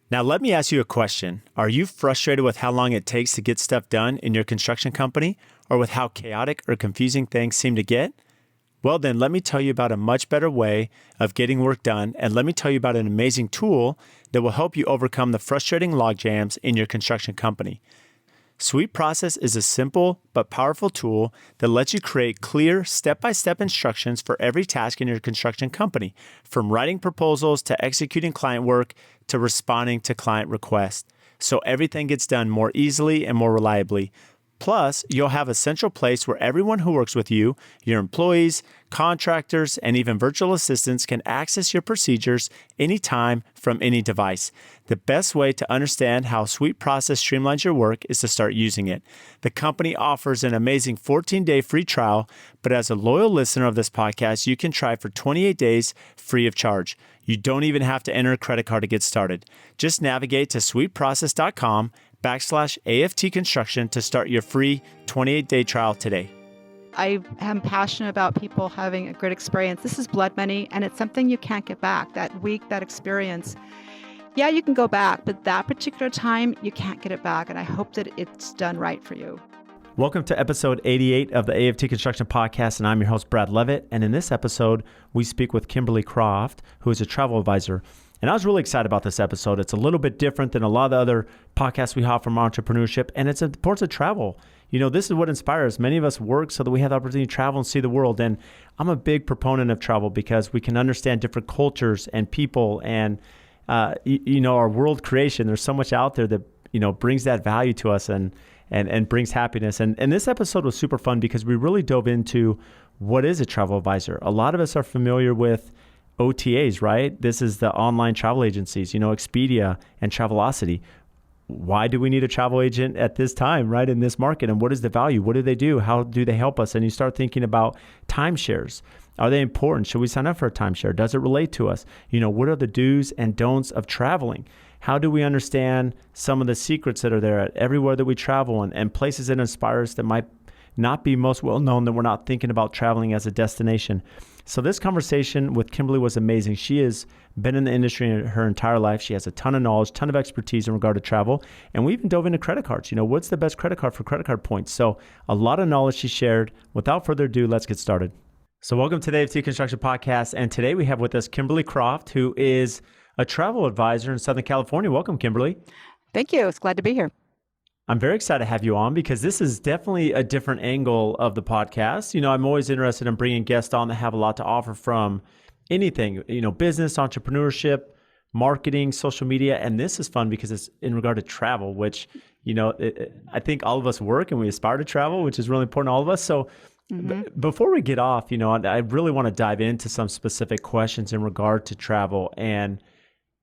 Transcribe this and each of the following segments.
Now, let me ask you a question. Are you frustrated with how long it takes to get stuff done in your construction company, or with how chaotic or confusing things seem to get? Well, then let me tell you about a much better way of getting work done, and let me tell you about an amazing tool that will help you overcome the frustrating logjams in your construction company. Sweet Process is a simple but powerful tool that lets you create clear step-by-step instructions for every task in your construction company, from writing proposals to executing client work to responding to client requests, so everything gets done more easily and more reliably. Plus, you'll have a central place where everyone who works with you, your employees, contractors, and even virtual assistants can access your procedures anytime from any device. The best way to understand how Sweet Process streamlines your work is to start using it. The company offers an amazing 14-day free trial, but as a loyal listener of this podcast, you can try for 28 days free of charge. You don't even have to enter a credit card to get started. Just navigate to sweetprocess.com/AFT Construction to start your free 28-day trial today. I am passionate about people having a great experience. This is blood money, and it's something you can't get back. That week, that experience. Yeah, you can go back, but that particular time, you can't get it back, and I hope that it's done right for you. Welcome to episode 88 of the AFT Construction Podcast, and I'm your host, Brad Levitt. And in this episode, we speak with Kimberly Croft, who is a travel advisor. And I was really excited about this episode. It's a little bit different than a lot of the other podcasts we have from entrepreneurship, and it's important to travel. You know, this is what inspires. Many of us work so that we have the opportunity to travel and see the world. And I'm a big proponent of travel because we can understand different cultures and people and, our world creation. There's so much out there that, brings that value to us and brings happiness. And this episode was super fun because we really dove into what is a travel advisor. A lot of us are familiar with OTAs, right? This is the online travel agencies, Expedia and Travelocity. Why do we need a travel agent at this time, right, in this market? And what is the value? What do they do? How do they help us? And you start thinking about timeshares. Are they important? Should we sign up for a timeshare? Does it relate to us? What are the do's and don'ts of traveling? How do we understand some of the secrets that are there at everywhere that we travel and places that inspire us that might not be most well known, that we're not thinking about traveling as a destination? So this conversation with Kimberly was amazing. She has been in the industry her entire life. She has a ton of knowledge, ton of expertise in regard to travel. And we even dove into credit cards. What's the best credit card for credit card points? So a lot of knowledge she shared. Without further ado, let's get started. So welcome to the AFT Construction Podcast. And today we have with us Kimberly Croft, who is a travel advisor in Southern California. Welcome, Kimberly. Thank you. It's glad to be here. I'm very excited to have you on because this is definitely a different angle of the podcast. I'm always interested in bringing guests on that have a lot to offer from anything, business, entrepreneurship, marketing, social media. And this is fun because it's in regard to travel, which, I think all of us work and we aspire to travel, which is really important to all of us. So before we get off, I really want to dive into some specific questions in regard to travel and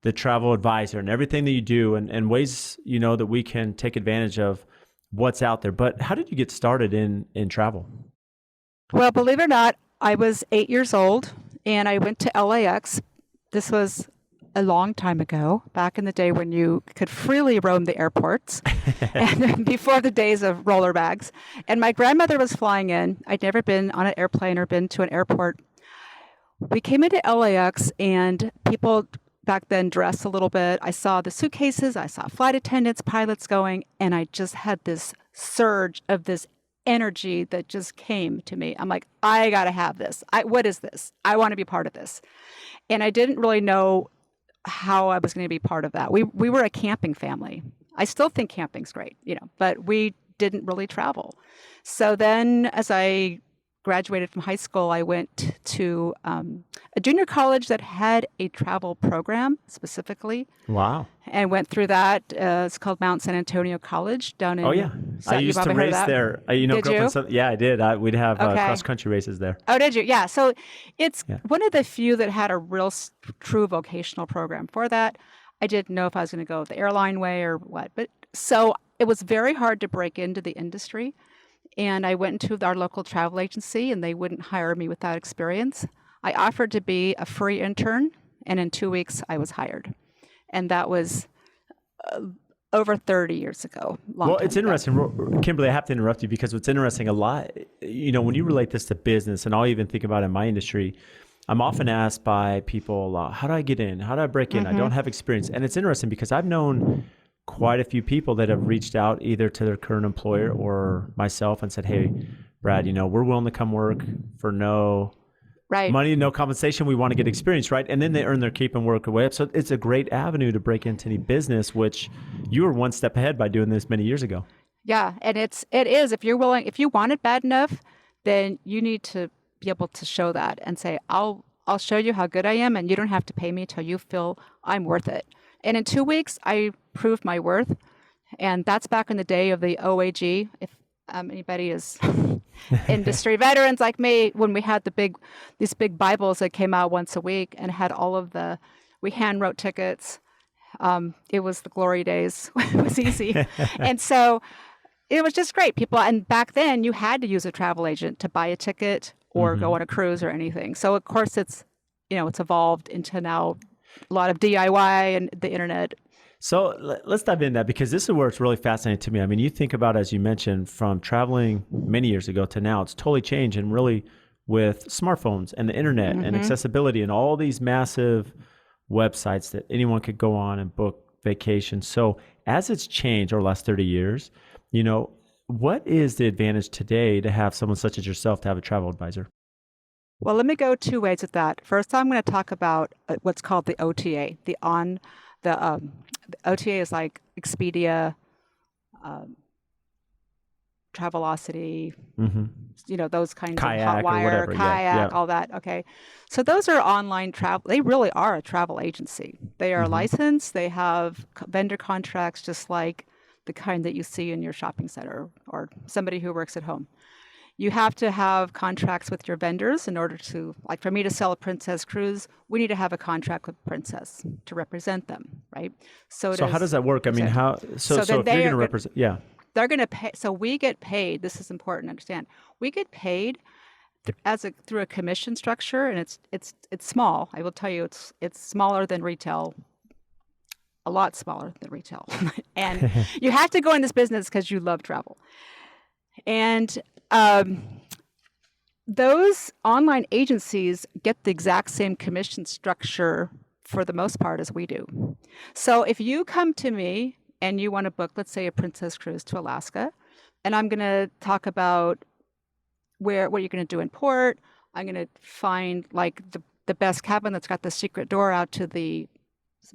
the travel advisor and everything that you do and ways, that we can take advantage of what's out there. But how did you get started in travel? Well, believe it or not, I was 8 years old and I went to LAX. This was a long time ago, back in the day when you could freely roam the airports and before the days of roller bags. And my grandmother was flying in. I'd never been on an airplane or been to an airport. We came into LAX and people back then dressed a little bit. I saw the suitcases, I saw flight attendants, pilots going, and I just had this surge of this energy that just came to me. I'm like, I got to have this. What is this? I want to be part of this. And I didn't really know how I was going to be part of that. We were a camping family. I still think camping's great, but we didn't really travel. So then as I graduated from high school, I went to a junior college that had a travel program specifically. Wow. And went through that. It's called Mount San Antonio College down in... Oh, yeah. I used to race there. Did you? Yeah, I did. We'd have cross-country races there. Oh, did you? Yeah. So it's one of the few that had a real true vocational program for that. I didn't know if I was going to go the airline way or what. But so it was very hard to break into the industry. And I went into our local travel agency and they wouldn't hire me without experience. I offered to be a free intern, and in 2 weeks I was hired. And that was over 30 years ago. Well, it's interesting. Kimberly, I have to interrupt you because what's interesting a lot, when you relate this to business, and I'll even think about in my industry, I'm often asked by people, how do I get in? How do I break in? I don't have experience. And it's interesting because I've known quite a few people that have reached out either to their current employer or myself and said, hey, Brad, we're willing to come work for no money, no compensation. We want to get experience, right? And then they earn their keep and work away up. So it's a great avenue to break into any business, which you were one step ahead by doing this many years ago. Yeah, and it is, if you're willing, if you want it bad enough, then you need to be able to show that and say, I'll show you how good I am, and you don't have to pay me till you feel I'm worth it. And in 2 weeks, I proved my worth, and that's back in the day of the OAG. If anybody is industry veterans like me, when we had these big Bibles that came out once a week and had we hand wrote tickets. It was the glory days. It was easy. And so it was just great. And back then you had to use a travel agent to buy a ticket or go on a cruise or anything. So of course it's evolved into now a lot of DIY and the internet. So let's dive into that, because this is where it's really fascinating to me. I mean, you think about, as you mentioned, from traveling many years ago to now, it's totally changed. And really with smartphones and the internet and accessibility and all these massive websites that anyone could go on and book vacations. So as it's changed over the last 30 years, what is the advantage today to have someone such as yourself to have a travel advisor? Well, let me go two ways with that. First, I'm going to talk about what's called the OTA. The OTA is like Expedia, Travelocity, those kinds Kayak of Hotwire, or whatever. Kayak, all that. Okay. So those are online travel. They really are a travel agency. They are licensed. They have vendor contracts, just like the kind that you see in your shopping center or somebody who works at home. You have to have contracts with your vendors in order to, like for me to sell a Princess cruise, we need to have a contract with Princess to represent them, right? So how does that work? I mean, how? So if you're going to represent, they're going to pay. So we get paid. This is important to understand. We get paid through a commission structure, and it's small. I will tell you, it's smaller than retail. A lot smaller than retail. And you have to go in this business because you love travel. And those online agencies get the exact same commission structure for the most part as we do. So if you come to me and you want to book, let's say, a Princess cruise to Alaska, and I'm going to talk about what you're going to do in port, I'm going to find like the best cabin that's got the secret door out to the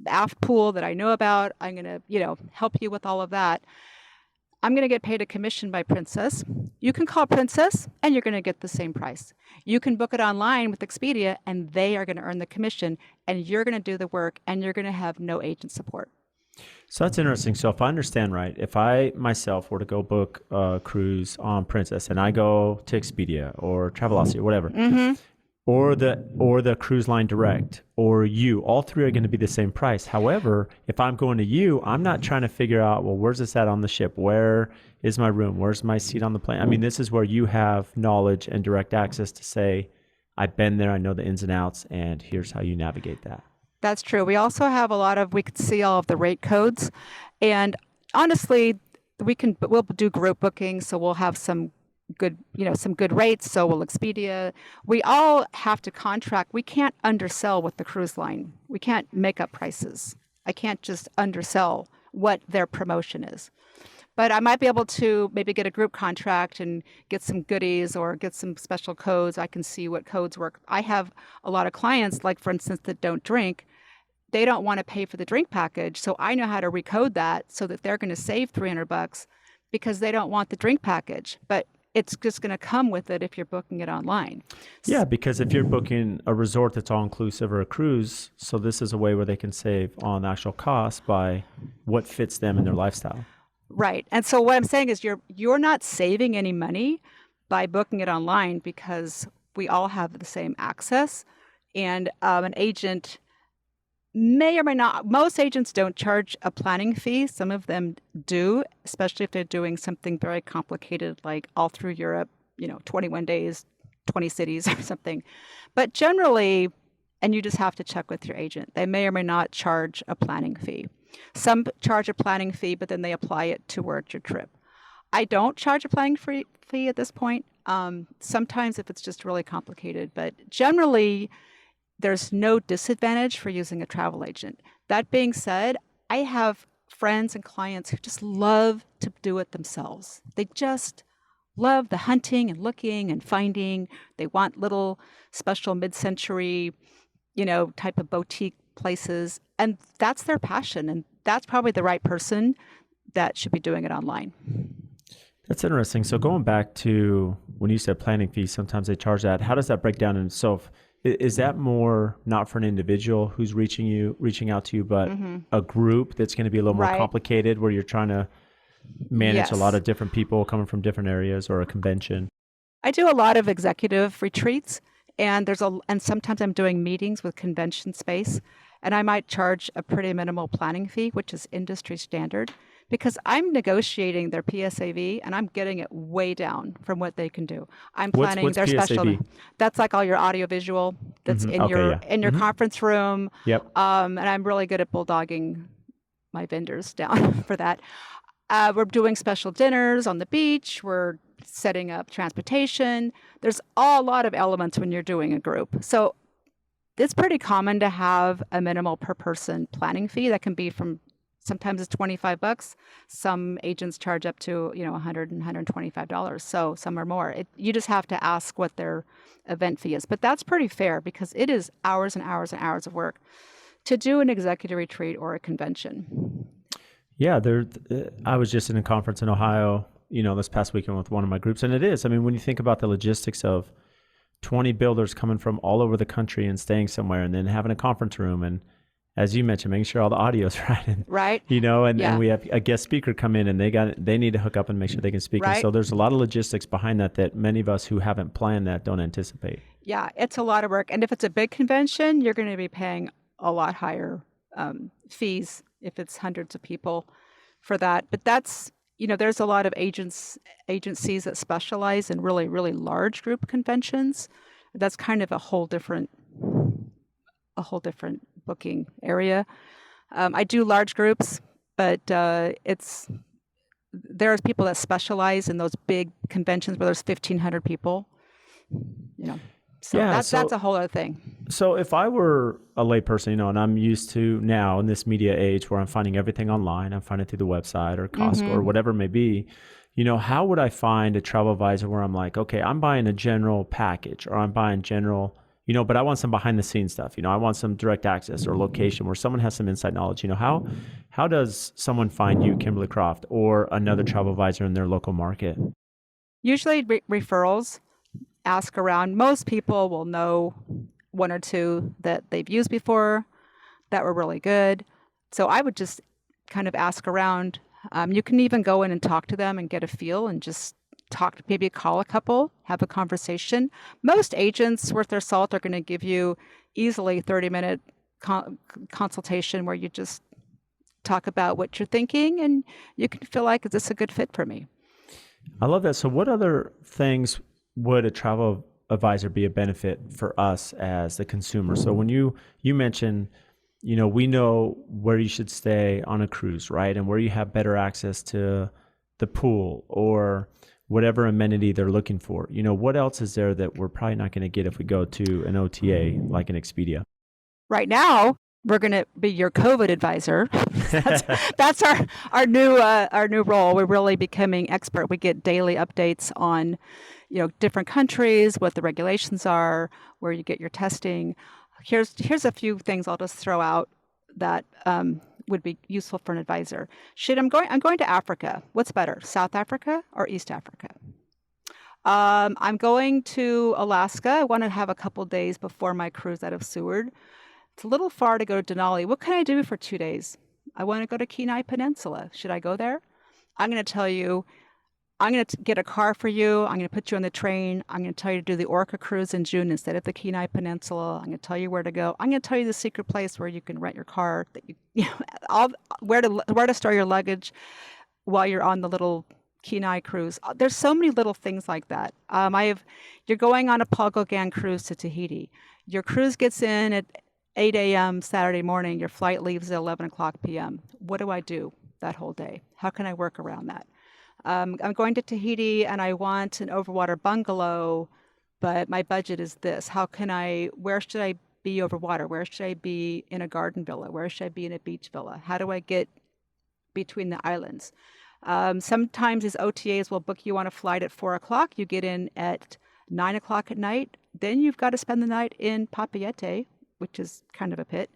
aft pool that I know about. I'm going to, help you with all of that. I'm going to get paid a commission by Princess. You can call Princess and you're going to get the same price. You can book it online with Expedia and they are going to earn the commission, and you're going to do the work, and you're going to have no agent support. So that's interesting. So if I understand right, if I myself were to go book a cruise on Princess and I go to Expedia or Travelocity or whatever, or the cruise line direct or you, all three are going to be the same price. However, if I'm going to you, I'm not trying to figure out, well, where's this at on the ship? Where is my room? Where's my seat on the plane? I mean, this is where you have knowledge and direct access to say, I've been there, I know the ins and outs, and here's how you navigate that. That's true. We also have we can see all of the rate codes. And honestly, we'll do group bookings, so we'll have some good rates. So will Expedia. We all have to contract. We can't undersell with the cruise line. We can't make up prices. I can't just undersell what their promotion is. But I might be able to maybe get a group contract and get some goodies or get some special codes. I can see what codes work. I have a lot of clients, like for instance, that don't drink. They don't want to pay for the drink package. So I know how to recode that so that they're going to save $300 because they don't want the drink package. But it's just going to come with it if you're booking it online. Yeah, because if you're booking a resort that's all-inclusive or a cruise, so this is a way where they can save on the actual cost by what fits them in their lifestyle. Right. And so what I'm saying is you're not saving any money by booking it online because we all have the same access. And an agent may or may not, most agents don't charge a planning fee. Some of them do, especially if they're doing something very complicated like all through Europe, 21 days, 20 cities or something. But generally, and you just have to check with your agent, they may or may not charge a planning fee. Some charge a planning fee, but then they apply it towards your trip. I don't charge a planning fee at this point. Sometimes if it's just really complicated, but generally there's no disadvantage for using a travel agent. That being said, I have friends and clients who just love to do it themselves. They just love the hunting and looking and finding. They want little special mid-century, type of boutique places. And that's their passion. And that's probably the right person that should be doing it online. That's interesting. So going back to when you said planning fees, sometimes they charge that. How does that break down? And so is that more not for an individual who's reaching out to you, but a group that's going to be a little more complicated where you're trying to manage a lot of different people coming from different areas, or a convention? I do a lot of executive retreats, and and sometimes I'm doing meetings with convention space, and I might charge a pretty minimal planning fee, which is industry standard, because I'm negotiating their PSAV and I'm getting it way down from what they can do. I'm planning what's their PSAV? special. That's like all your audiovisual that's in your conference room. Yep. And I'm really good at bulldogging my vendors down for that. We're doing special dinners on the beach. We're setting up transportation. There's a lot of elements when you're doing a group. So it's pretty common to have a minimal per person planning fee that can be from, sometimes it's $25. Some agents charge up to, $100 and $125. So some are more. You just have to ask what their event fee is. But that's pretty fair because it is hours and hours and hours of work to do an executive retreat or a convention. Yeah, I was just in a conference in Ohio, this past weekend with one of my groups. And it is, when you think about the logistics of 20 builders coming from all over the country and staying somewhere and then having a conference room, and as you mentioned, making sure all the audio is right. And we have a guest speaker come in and they need to hook up and make sure they can speak. Right. And so there's a lot of logistics behind that many of us who haven't planned that don't anticipate. Yeah, it's a lot of work. And if it's a big convention, you're going to be paying a lot higher fees if it's hundreds of people for that. But that's, there's a lot of agencies that specialize in really, really large group conventions. That's kind of a whole different booking area. I do large groups, but there's people that specialize in those big conventions where there's 1,500 people. So that's a whole other thing. So if I were a layperson, and I'm used to now in this media age where I'm finding everything online, I'm finding it through the website or Costco or whatever it may be, how would I find a travel advisor where I'm like, okay, I'm buying a general package, or I'm buying general, but I want some behind the scenes stuff. I want some direct access or location where someone has some inside knowledge. How does someone find you, Kimberly Croft, or another travel advisor in their local market? Usually referrals. Ask around. Most people will know one or two that they've used before that were really good. So I would just kind of ask around. You can even go in and talk to them and get a feel and just talk, maybe call a couple, have a conversation. Most agents worth their salt are going to give you easily 30-minute consultation where you just talk about what you're thinking and you can feel like, is this a good fit for me? I love that. So what other things would a travel advisor be a benefit for us as the consumer? So when you mentioned, we know where you should stay on a cruise, right? And where you have better access to the pool or whatever amenity they're looking for. What else is there that we're probably not going to get if we go to an OTA like an Expedia? Right now, we're going to be your COVID advisor. That's our new role. We're really becoming expert. We get daily updates on different countries, what the regulations are, where you get your testing. Here's a few things I'll just throw out that would be useful for an advisor. I'm going to Africa. What's better, South Africa or East Africa? I'm going to Alaska. I want to have a couple days before my cruise out of Seward. It's a little far to go to Denali. What can I do for 2 days? I want to go to Kenai Peninsula. Should I go there? I'm going to tell you, I'm going to get a car for you. I'm going to put you on the train. I'm going to tell you to do the Orca cruise in June instead of the Kenai Peninsula. I'm going to tell you where to go. I'm going to tell you the secret place where you can rent your car, that where to store your luggage while you're on the little Kenai cruise. There's so many little things like that. You're going on a Palgogan cruise to Tahiti. Your cruise gets in at 8 a.m. Saturday morning. Your flight leaves at 11 o'clock p.m. What do I do that whole day? How can I work around that? I'm going to Tahiti and I want an overwater bungalow, but my budget is this. Where should I be over water? Where should I be in a garden villa? Where should I be in a beach villa? How do I get between the islands? Sometimes these OTAs will book you on a flight at 4 o'clock. You get in at 9 o'clock at night. Then you've got to spend the night in Papeete, which is kind of a pit,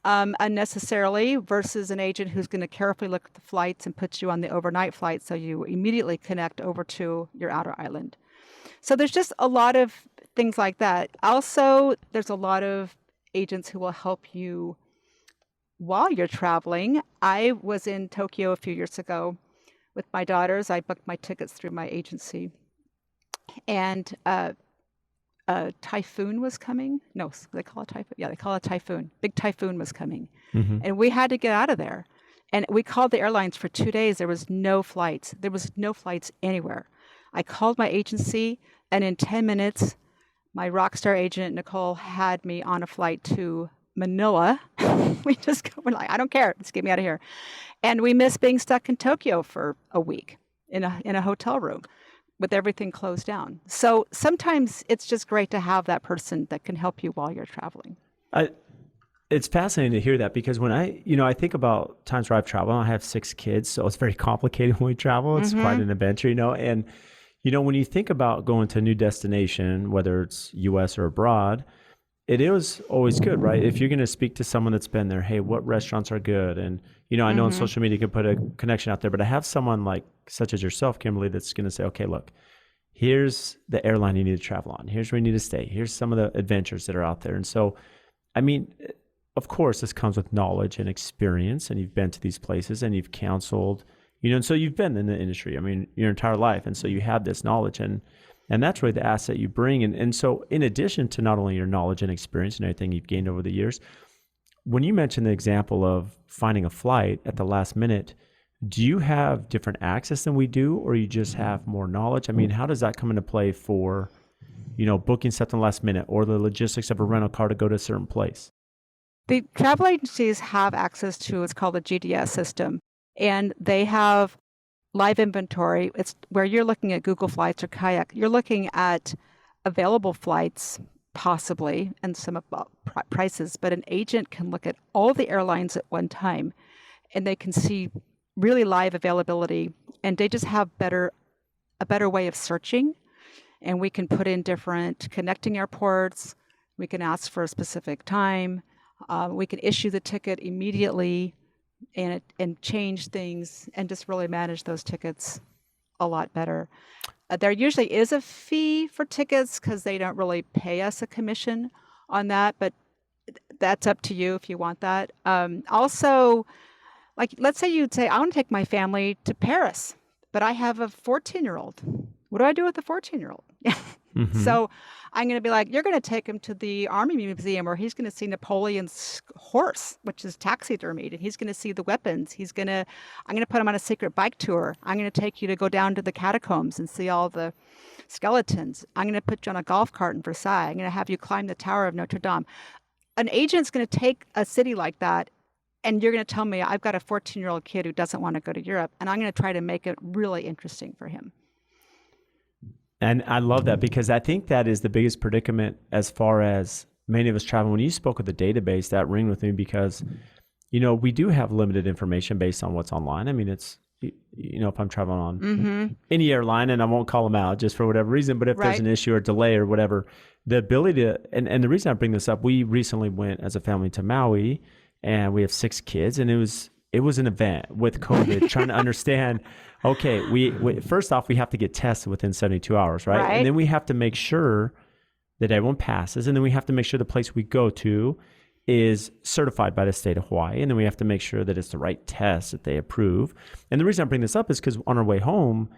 unnecessarily, versus an agent who's going to carefully look at the flights and put you on the overnight flight so you immediately connect over to your outer island. So there's just a lot of things like that. Also, there's a lot of agents who will help you while you're traveling. I was in Tokyo a few years ago with my daughters. I booked my tickets through my agency. And a typhoon was coming. No, they call it typhoon. Yeah, they call it typhoon. Big typhoon was coming. And we had to get out of there. And we called the airlines for 2 days. There was no flights. There was no flights anywhere. I called my agency, and in 10 minutes, my rock star agent, Nicole, had me on a flight to Manila. We're like, I don't care. Just get me out of here. And we missed being stuck in Tokyo for a week in a hotel room with everything closed down. So sometimes it's just great to have that person that can help you while you're traveling. It's fascinating to hear that, because when I think about times where I've traveled, I have 6 kids, so it's very complicated when we travel. It's quite an adventure, and when you think about going to a new destination, whether it's US or abroad, it is always good, right? If you're going to speak to someone that's been there, hey, what restaurants are good? And, I know on social media you can put a connection out there, but I have someone such as yourself, Kimberly, that's going to say, okay, look, here's the airline you need to travel on. Here's where you need to stay. Here's some of the adventures that are out there. And so, of course, this comes with knowledge and experience, and you've been to these places and you've counseled, and so you've been in the industry, your entire life. And so you have this knowledge, and that's really the asset you bring. And so in addition to not only your knowledge and experience and everything you've gained over the years, when you mentioned the example of finding a flight at the last minute, do you have different access than we do, or you just have more knowledge? How does that come into play for, booking something last minute, or the logistics of a rental car to go to a certain place? The travel agencies have access to what's called the GDS system, and they have live inventory. It's where you're looking at Google Flights or Kayak. You're looking at available flights, possibly, and some prices, but an agent can look at all the airlines at one time, and they can see really live availability, and they just have a better way of searching. And we can put in different connecting airports. We can ask for a specific time. We can issue the ticket immediately and change things and just really manage those tickets a lot better. There usually is a fee for tickets because they don't really pay us a commission on that, but that's up to you if you want that. Also, let's say you'd say, I want to take my family to Paris, but I have a 14-year-old. What do I do with the 14-year-old? So I'm going to be like, you're going to take him to the Army Museum where he's going to see Napoleon's horse, which is taxidermied, and he's going to see the weapons. I'm going to put him on a secret bike tour. I'm going to take you to go down to the catacombs and see all the skeletons. I'm going to put you on a golf cart in Versailles. I'm going to have you climb the Tower of Notre Dame. An agent's going to take a city like that, and you're going to tell me I've got a 14-year-old kid who doesn't want to go to Europe, and I'm going to try to make it really interesting for him. And I love that, because I think that is the biggest predicament as far as many of us travel. When you spoke of the database, that rang with me, because, we do have limited information based on what's online. It's, if I'm traveling on any airline, and I won't call them out just for whatever reason, but if there's an issue or delay or whatever, the ability to, and the reason I bring this up, we recently went as a family to Maui, and we have 6 kids, and it was an event with COVID, trying to understand, okay, we first off, we have to get tested within 72 hours, right? And then we have to make sure that everyone passes. And then we have to make sure the place we go to is certified by the state of Hawaii. And then we have to make sure that it's the right test that they approve. And the reason I bring this up is because on our way home,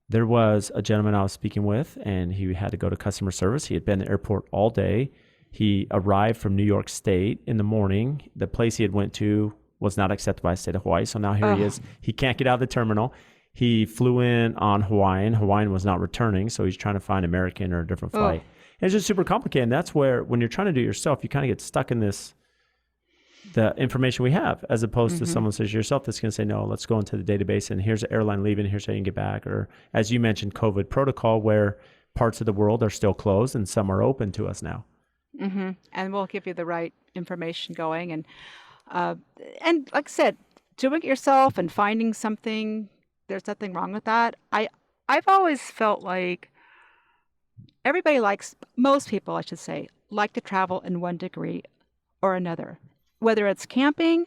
there was a gentleman I was speaking with, and he had to go to customer service. He had been at the airport all day. He arrived from New York State in the morning. The place he had went to was not accepted by the state of Hawaii. So now here he is. He can't get out of the terminal. He flew in on Hawaiian. Hawaiian was not returning, so he's trying to find American or a different flight. And it's just super complicated. And that's where, when you're trying to do it yourself, you kind of get stuck in the information we have, as opposed to someone says yourself that's going to say, no, let's go into the database, and here's the airline leaving, here's how you can get back. Or as you mentioned, COVID protocol, where parts of the world are still closed and some are open to us now. And we'll give you the right information going. And like I said, doing it yourself and finding something, there's nothing wrong with that. I've always felt like most people, I should say, like to travel in one degree or another, whether it's camping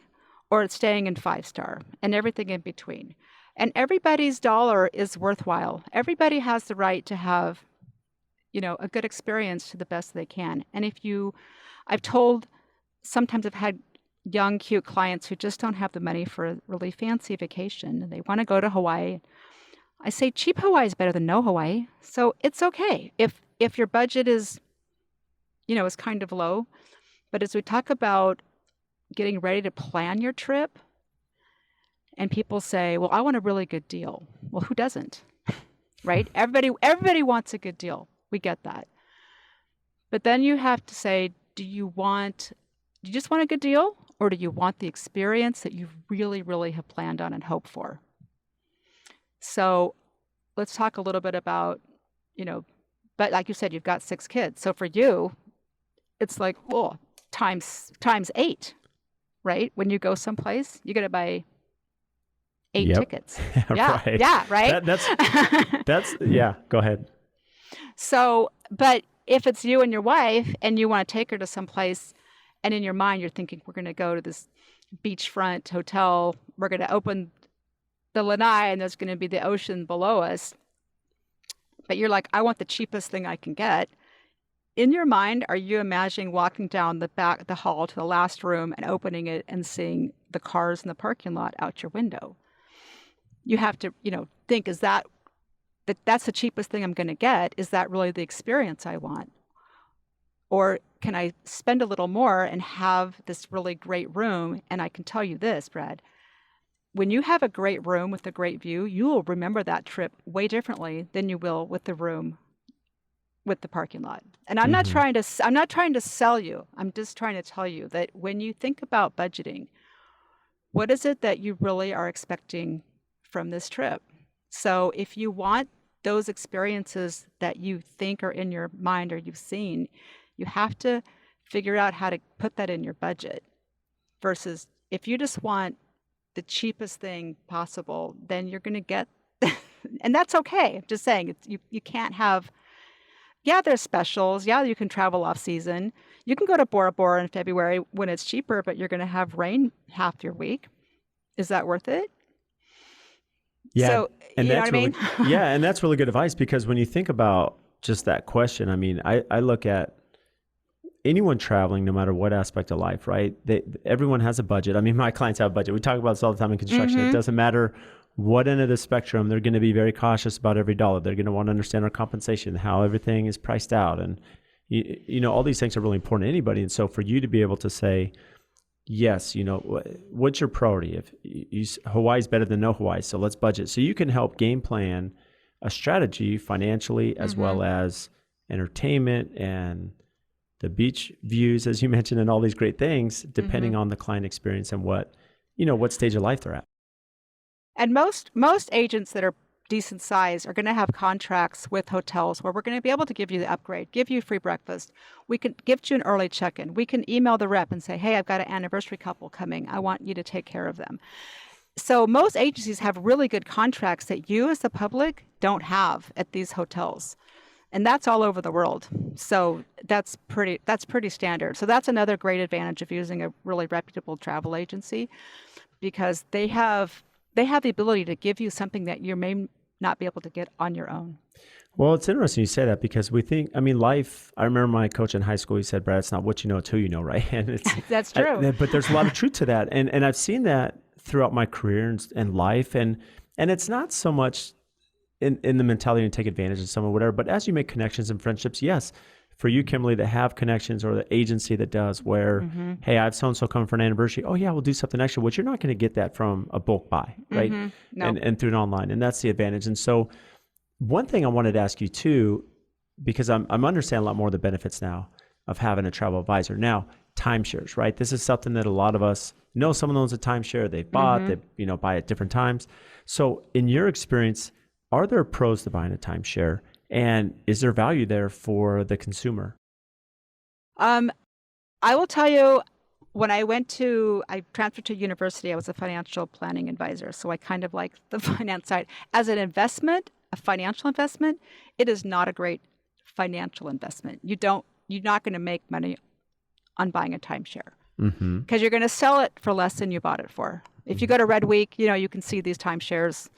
or it's staying in 5-star and everything in between. And everybody's dollar is worthwhile. Everybody has the right to have, a good experience to the best they can. And sometimes I've had young, cute clients who just don't have the money for a really fancy vacation and they want to go to Hawaii. I say cheap Hawaii is better than no Hawaii. So it's okay if your budget is kind of low. But as we talk about getting ready to plan your trip, and people say, well, I want a really good deal. Well, who doesn't? Right? Everybody wants a good deal. We get that. But then you have to say, do you just want a good deal? Or do you want the experience that you really, really have planned on and hoped for? So let's talk a little bit about, but like you said, you've got 6 kids. So for you, it's like, well, times 8, right? When you go someplace, you got to buy 8 tickets. Yeah, right. Yeah, right? That's yeah, go ahead. So, but if it's you and your wife and you want to take her to someplace and in your mind you're thinking, we're going to go to this beachfront hotel, we're going to open the lanai and there's going to be the ocean below us, but you're like, I want the cheapest thing I can get. In your mind, are you imagining walking down the hall to the last room and opening it and seeing the cars in the parking lot out your window? You have to, think, is that's the cheapest thing I'm going to get? Is that really the experience I want? Or can I spend a little more and have this really great room? And I can tell you this, Brad, when you have a great room with a great view, you will remember that trip way differently than you will with the room with the parking lot. And I'm not trying to sell you. I'm just trying to tell you that when you think about budgeting, what is it that you really are expecting from this trip? So if you want those experiences that you think are in your mind or you've seen, you have to figure out how to put that in your budget. Versus if you just want the cheapest thing possible, then you're going to get, and that's okay. I'm just saying, you can't have, there's specials. Yeah, you can travel off season. You can go to Bora Bora in February when it's cheaper, but you're going to have rain half your week. Is that worth it? Yeah, so, and you know what I mean? Yeah, and that's really good advice, because when you think about just that question, I mean, I look at anyone traveling, no matter what aspect of life, right? Everyone has a budget. I mean, my clients have a budget. We talk about this all the time in construction. It doesn't matter what end of the spectrum, they're going to be very cautious about every dollar. They're going to want to understand our compensation, how everything is priced out. And, all these things are really important to anybody. And so for you to be able to say, yes, what's your priority? If Hawaii's better than no Hawaii, so let's budget. So you can help game plan a strategy financially, as well as entertainment and the beach views, as you mentioned, and all these great things, depending on the client experience and what stage of life they're at. And most agents that are decent size are going to have contracts with hotels where we're going to be able to give you the upgrade, give you free breakfast. We can give you an early check-in. We can email the rep and say, hey, I've got an anniversary couple coming. I want you to take care of them. So most agencies have really good contracts that you as the public don't have at these hotels. And that's all over the world. So that's pretty standard. So that's another great advantage of using a really reputable travel agency, because they have the ability to give you something that you may not be able to get on your own. Well, it's interesting you say that, because life, I remember my coach in high school, he said, Brad, it's not what you know, it's who you know, right? And it's That's true. But there's a lot of truth to that. And I've seen that throughout my career and life. And it's not so much in the mentality to take advantage of someone, whatever, but as you make connections and friendships, yes, for you, Kimberly, to have connections, or the agency that does, where, hey, I have so-and-so coming for an anniversary. Oh yeah, we'll do something extra, which you're not going to get that from a bulk buy, right? No. And through an online. And that's the advantage. And so one thing I wanted to ask you too, because I'm understanding a lot more of the benefits now of having a travel advisor. Now, timeshares, right? This is something that a lot of us know. Someone owns a timeshare, they've bought, they buy at different times. So in your experience, are there pros to buying a timeshare? And is there value there for the consumer? I will tell you, when I transferred to university, I was a financial planning advisor. So I kind of like the finance side. As an investment, a financial investment, it is not a great financial investment. You're not going to make money on buying a timeshare because you're going to sell it for less than you bought it for. If you go to Red Week, you can see these timeshares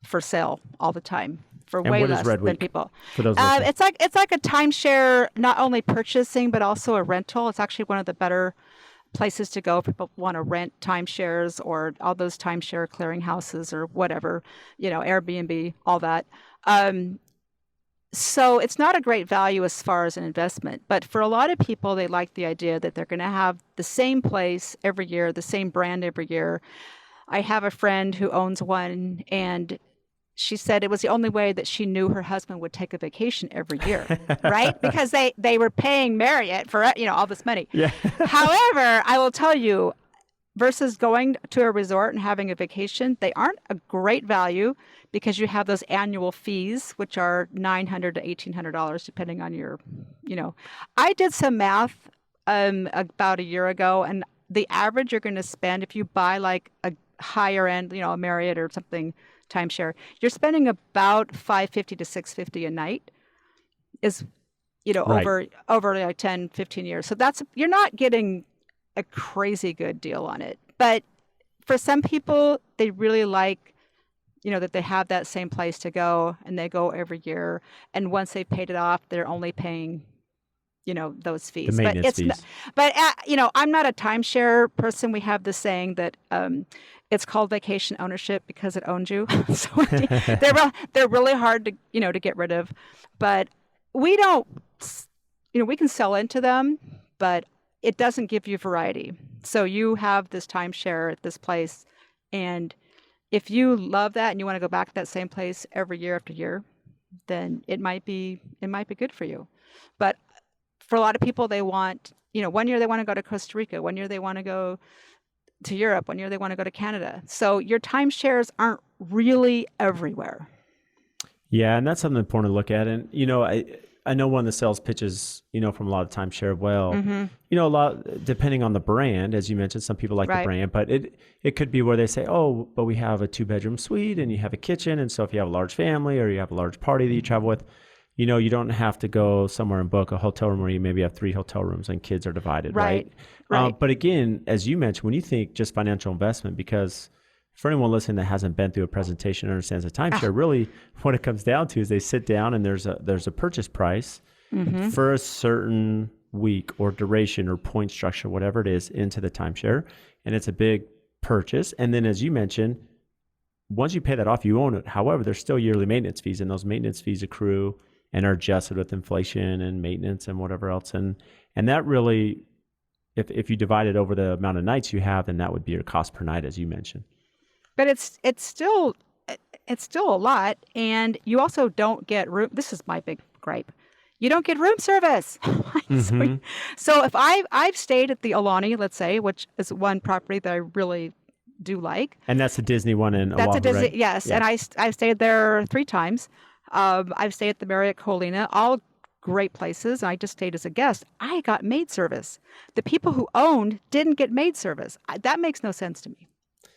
for sale all the time for way less than people. For those it's like a timeshare, not only purchasing but also a rental. It's actually one of the better places to go if people want to rent timeshares or all those timeshare clearinghouses or whatever, Airbnb, all that. So it's not a great value as far as an investment, but for a lot of people, they like the idea that they're going to have the same place every year, the same brand every year. I have a friend who owns one, and she said it was the only way that she knew her husband would take a vacation every year, right? Because they were paying Marriott for, all this money. Yeah. However, I will tell you, versus going to a resort and having a vacation, they aren't a great value because you have those annual fees, which are $900 to $1,800, depending on your, I did some math about a year ago, and the average you're going to spend if you buy like a higher end, a Marriott or something, timeshare, you're spending about $550 to $650 a night is, Right. over like 10, 15 years. So you're not getting a crazy good deal on it. But for some people, they really like, that they have that same place to go and they go every year. And once they've paid it off, they're only paying, those fees. The maintenance fees. I'm not a timeshare person. We have this saying that, it's called vacation ownership because it owns you. So they're really hard to get rid of, but we don't, we can sell into them, but it doesn't give you variety. So you have this timeshare at this place, and if you love that and you want to go back to that same place every year after year, then it might be good for you. But for a lot of people, they want, 1 year they want to go to Costa Rica, 1 year they want to go to Europe, 1 year they want to go to Canada. So your timeshares aren't really everywhere. Yeah, and that's something important to look at. And, I know one of the sales pitches, from a lot of timeshare, a lot, depending on the brand, as you mentioned, some people like the brand, but it could be where they say, oh, but we have a 2-bedroom suite and you have a kitchen. And so if you have a large family or you have a large party that you travel with, you don't have to go somewhere and book a hotel room where you maybe have 3 hotel rooms and kids are divided, right? But again, as you mentioned, when you think just financial investment, because for anyone listening that hasn't been through a presentation or understands a timeshare, really what it comes down to is they sit down and there's a purchase price for a certain week or duration or point structure, whatever it is, into the timeshare. And it's a big purchase. And then as you mentioned, once you pay that off, you own it. However, there's still yearly maintenance fees, and those maintenance fees accrue and are adjusted with inflation and maintenance and whatever else. And that really, if you divide it over the amount of nights you have, then that would be your cost per night, as you mentioned. But it's still a lot, and you also don't get room. This is my big gripe. You don't get room service. So if I've stayed at the Alani, let's say, which is one property that I really do like. And that's the Disney one in Oahu, That's a Disney, right? yes. Yeah. And I stayed there 3 times. I've stayed at the Marriott Colina, all great places. And I just stayed as a guest. I got maid service. The people who owned didn't get maid service. That makes no sense to me.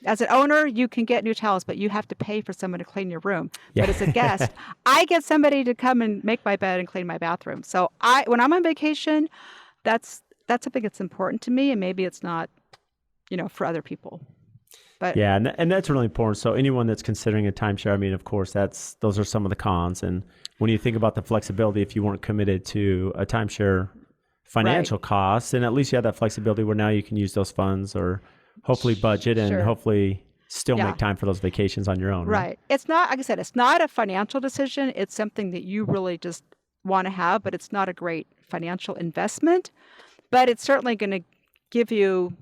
As an owner, you can get new towels, but you have to pay for someone to clean your room. Yeah. But as a guest, I get somebody to come and make my bed and clean my bathroom. So when I'm on vacation, that's something that's important to me, and maybe it's not, for other people. But yeah, and that's really important. So anyone that's considering a timeshare, I mean, of course, those are some of the cons. And when you think about the flexibility, if you weren't committed to a timeshare financial costs, then at least you have that flexibility where now you can use those funds or hopefully budget and hopefully still make time for those vacations on your own. Right. It's not, like I said, it's not a financial decision. It's something that you really just want to have, but it's not a great financial investment. But it's certainly going to give you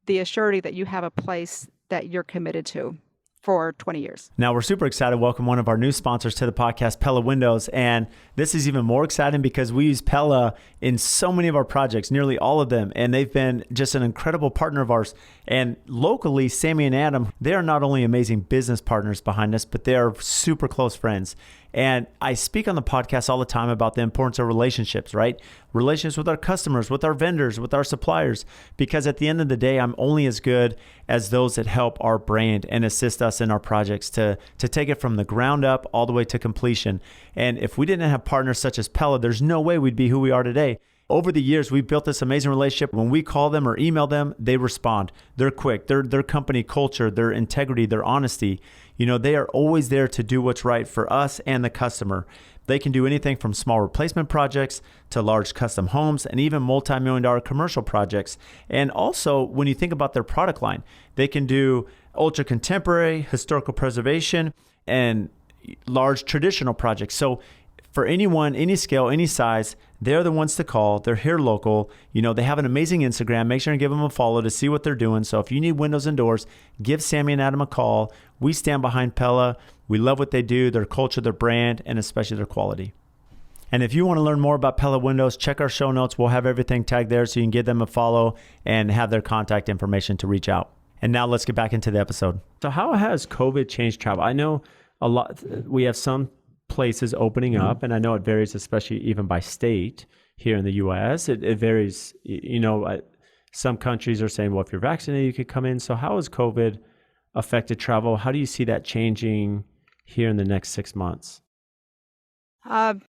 the assurity that you have a place that you're committed to for 20 years. Now, we're super excited to welcome one of our new sponsors to the podcast, Pella Windows. And this is even more exciting because we use Pella in so many of our projects, nearly all of them. And they've been just an incredible partner of ours. And locally, Sammy and Adam, they are not only amazing business partners behind us, but they are super close friends. And I speak on the podcast all the time about the importance of relationships, right? Relationships with our customers, with our vendors, with our suppliers, because at the end of the day, I'm only as good as those that help our brand and assist us in our projects to take it from the ground up all the way to completion. And if we didn't have partners such as Pella, there's no way we'd be who we are today. Over the years, we've built this amazing relationship. When we call them or email them, they respond. They're quick. Their company culture, their integrity, their honesty, they are always there to do what's right for us and the customer. They can do anything from small replacement projects to large custom homes and even multi-million-dollar commercial projects. And also, when you think about their product line, they can do ultra contemporary, historical preservation, and large traditional projects. So for anyone, any scale, any size, they're the ones to call. They're here local. They have an amazing Instagram. Make sure and give them a follow to see what they're doing. So if you need windows and doors, give Sammy and Adam a call. We stand behind Pella. We love what they do, their culture, their brand, and especially their quality. And if you want to learn more about Pella Windows, check our show notes. We'll have everything tagged there so you can give them a follow and have their contact information to reach out. And now let's get back into the episode. So how has COVID changed travel? I know a lot. We have some places opening up, and I know it varies, especially even by state here in the U.S. It varies. Some countries are saying, well, if you're vaccinated, you could come in. So how has COVID affected travel? How do you see that changing here in the next 6 months? COVID,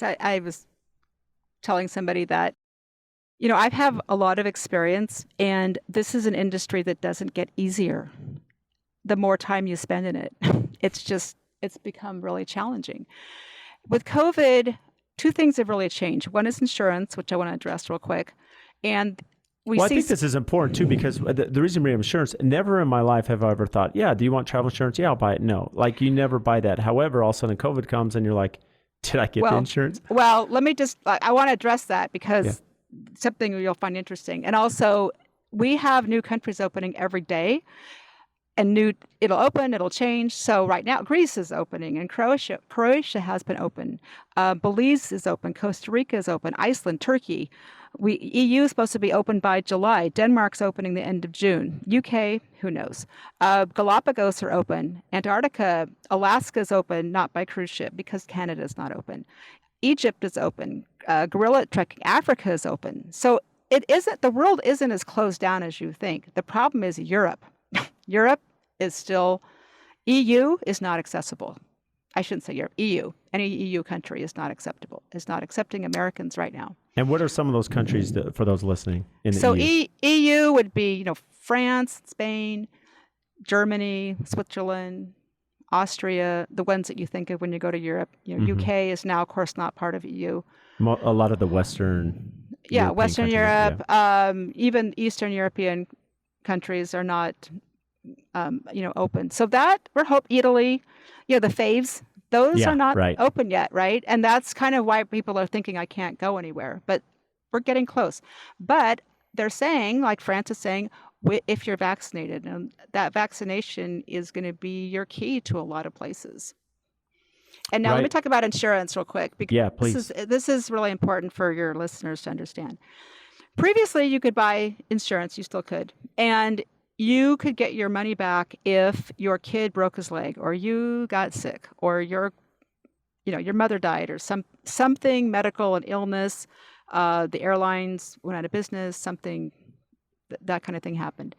I was telling somebody that, I have a lot of experience, and this is an industry that doesn't get easier the more time you spend in it. It's become really challenging. With COVID, two things have really changed. One is insurance, which I want to address real quick. And I think this is important too, because the reason we have insurance, never in my life have I ever thought, do you want travel insurance? Yeah, I'll buy it. No, you never buy that. However, all of a sudden COVID comes and you're like, did I get the insurance? Well, let me I want to address that because something you'll find interesting. And also, we have new countries opening every day. And it'll open, it'll change. So right now, Greece is opening, and Croatia has been open. Belize is open. Costa Rica is open. Iceland, Turkey. EU is supposed to be open by July. Denmark's opening the end of June. UK, who knows? Galapagos are open. Antarctica, Alaska is open, not by cruise ship because Canada is not open. Egypt is open. Gorilla trekking. Africa is open. So the world isn't as closed down as you think. The problem is Europe. Europe is still, EU is not accessible. I shouldn't say Europe, EU. Any EU country is not acceptable, is not accepting Americans right now. And what are some of those countries for those listening in the EU? EU would be, France, Spain, Germany, Switzerland, Austria, the ones that you think of when you go to Europe. UK is now, of course, not part of EU. A lot of the Western Western Europe, even Eastern European countries are not, open. So Italy, the faves, those are not open yet, right? And that's kind of why people are thinking I can't go anywhere, but we're getting close. But they're saying, like France is saying, if you're vaccinated, and that vaccination is going to be your key to a lot of places. And now let me talk about insurance real quick, because please. This is really important for your listeners to understand. Previously, you could buy insurance, you still could, and you could get your money back if your kid broke his leg, or you got sick, or your mother died, or something medical, an illness, the airlines went out of business, something, that kind of thing happened.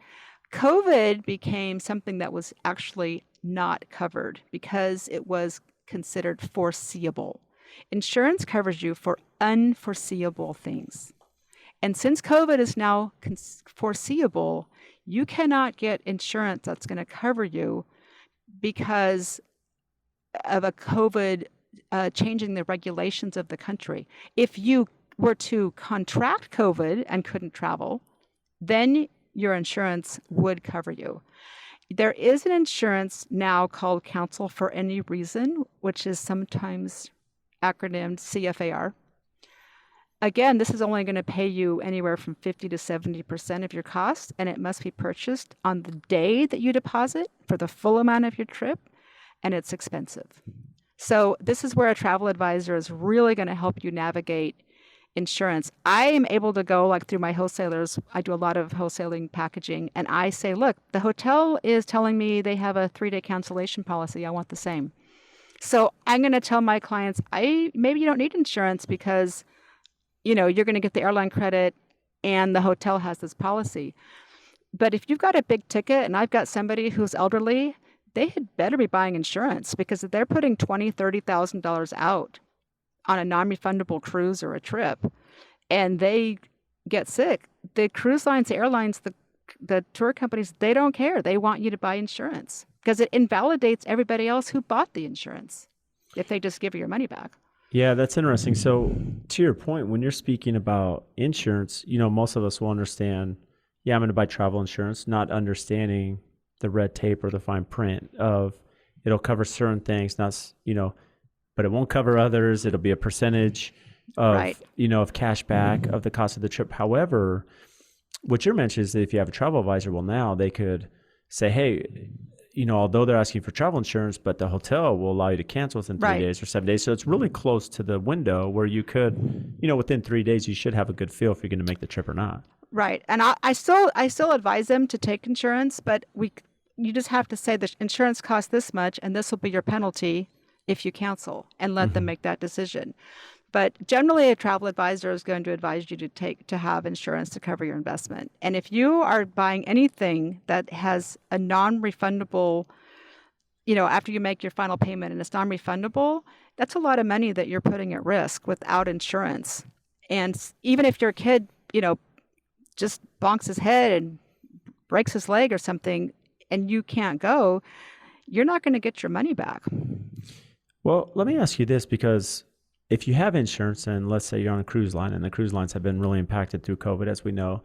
COVID became something that was actually not covered because it was considered foreseeable. Insurance covers you for unforeseeable things. And since COVID is now foreseeable, you cannot get insurance that's going to cover you because of a COVID changing the regulations of the country. If you were to contract COVID and couldn't travel, then your insurance would cover you. There is an insurance now called Counsel for Any Reason, which is sometimes acronymed CFAR. Again, this is only going to pay you anywhere from 50 to 70% of your costs, and it must be purchased on the day that you deposit for the full amount of your trip, and it's expensive. So this is where a travel advisor is really going to help you navigate insurance. I am able to go like through my wholesalers. I do a lot of wholesaling packaging, and I say, look, the hotel is telling me they have a 3-day cancellation policy. I want the same. So I'm going to tell my clients, maybe you don't need insurance because, you're going to get the airline credit and the hotel has this policy. But if you've got a big ticket and I've got somebody who's elderly, they had better be buying insurance, because if they're putting $20,000, $30,000 out on a non-refundable cruise or a trip and they get sick, the cruise lines, the airlines, the tour companies, they don't care. They want you to buy insurance because it invalidates everybody else who bought the insurance if they just give you your money back. Yeah, that's interesting. So to your point, when you're speaking about insurance, most of us will understand, I'm going to buy travel insurance, not understanding the red tape or the fine print of it'll cover certain things, but it won't cover others. It'll be a percentage of, Right. Of cash back of the cost of the trip. However, what you're mentioning is that if you have a travel advisor, well, now they could say, hey, although they're asking for travel insurance, but the hotel will allow you to cancel within 3 Right. days or 7 days. So it's really close to the window where you could, within 3 days, you should have a good feel if you're going to make the trip or not. Right. And I still advise them to take insurance, but you just have to say the insurance costs this much and this will be your penalty if you cancel, and let them make that decision. But generally, a travel advisor is going to advise you to have insurance to cover your investment. And if you are buying anything that has a non-refundable, after you make your final payment and it's non-refundable, that's a lot of money that you're putting at risk without insurance. And even if your kid, just bonks his head and breaks his leg or something and you can't go, you're not going to get your money back. Well, let me ask you this, because if you have insurance and let's say you're on a cruise line, and the cruise lines have been really impacted through COVID, as we know,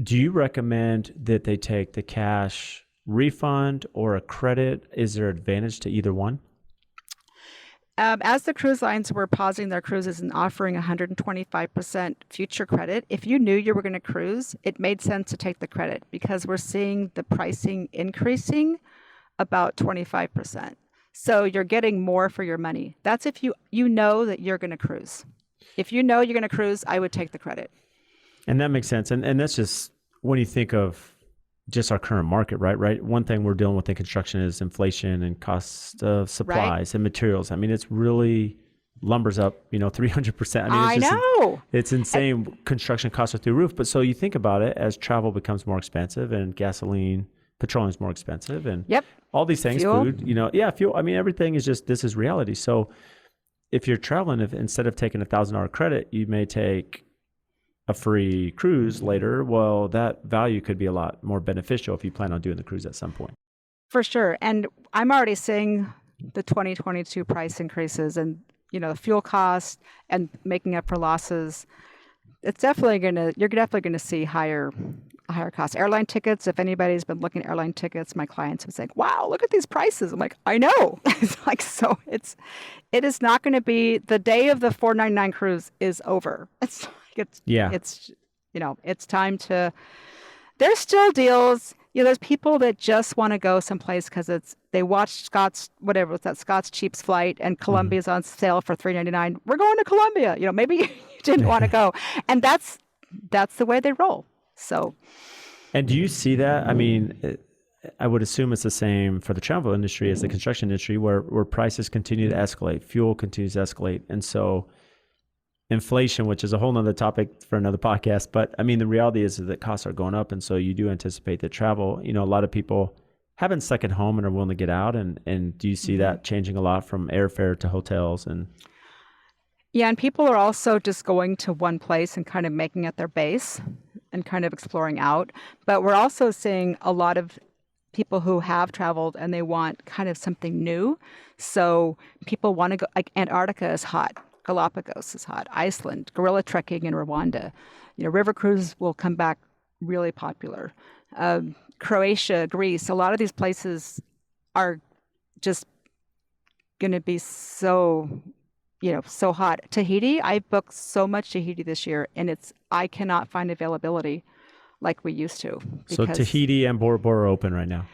do you recommend that they take the cash refund or a credit? Is there advantage to either one? As the cruise lines were pausing their cruises and offering 125% future credit, if you knew you were going to cruise, it made sense to take the credit, because we're seeing the pricing increasing about 25%. So you're getting more for your money. That's if you know that you're going to cruise. If you know you're going to cruise, I would take the credit. And that makes sense. And that's just when you think of just our current market, right? One thing we're dealing with in construction is inflation and cost of supplies and materials. I mean, it's really lumber's up, 300%. I know. It's insane. Construction costs are through the roof. But so you think about it, as travel becomes more expensive and gasoline, petroleum is more expensive, and all these things, fuel. food, fuel. I mean, everything is just, this is reality. So if you're traveling, if instead of taking $1,000 credit, you may take a free cruise later, well, that value could be a lot more beneficial if you plan on doing the cruise at some point. For sure. And I'm already seeing the 2022 price increases and, the fuel cost and making up for losses. It's definitely you're definitely going to see higher costs. Airline tickets, if anybody's been looking at airline tickets, my clients would say, wow, look at these prices. I'm like, I know. It's like, so it is not going to be, the day of the $499 cruise is over. It's time to, there's still deals. There's people that just want to go someplace because they watched Scott's Cheap's flight and Columbia's on sale for $399. We're going to Columbia. Maybe you didn't want to go. And that's the way they roll. So. And do you see that? I mean, I would assume it's the same for the travel industry as the construction industry, where prices continue to escalate, fuel continues to escalate. And so inflation, which is a whole nother topic for another podcast, but I mean, the reality is that costs are going up. And so you do anticipate that travel, a lot of people have been stuck at home and are willing to get out. And do you see that changing a lot from airfare to hotels? Yeah, and people are also just going to one place and kind of making it their base and kind of exploring out. But we're also seeing a lot of people who have traveled and they want kind of something new. So people want to go, like Antarctica is hot, Galapagos is hot, Iceland, gorilla trekking in Rwanda. River cruise will come back really popular. Croatia, Greece, a lot of these places are just going to be so hot. Tahiti, I booked so much Tahiti this year, and I cannot find availability like we used to. So Tahiti and Bora Bora are open right now.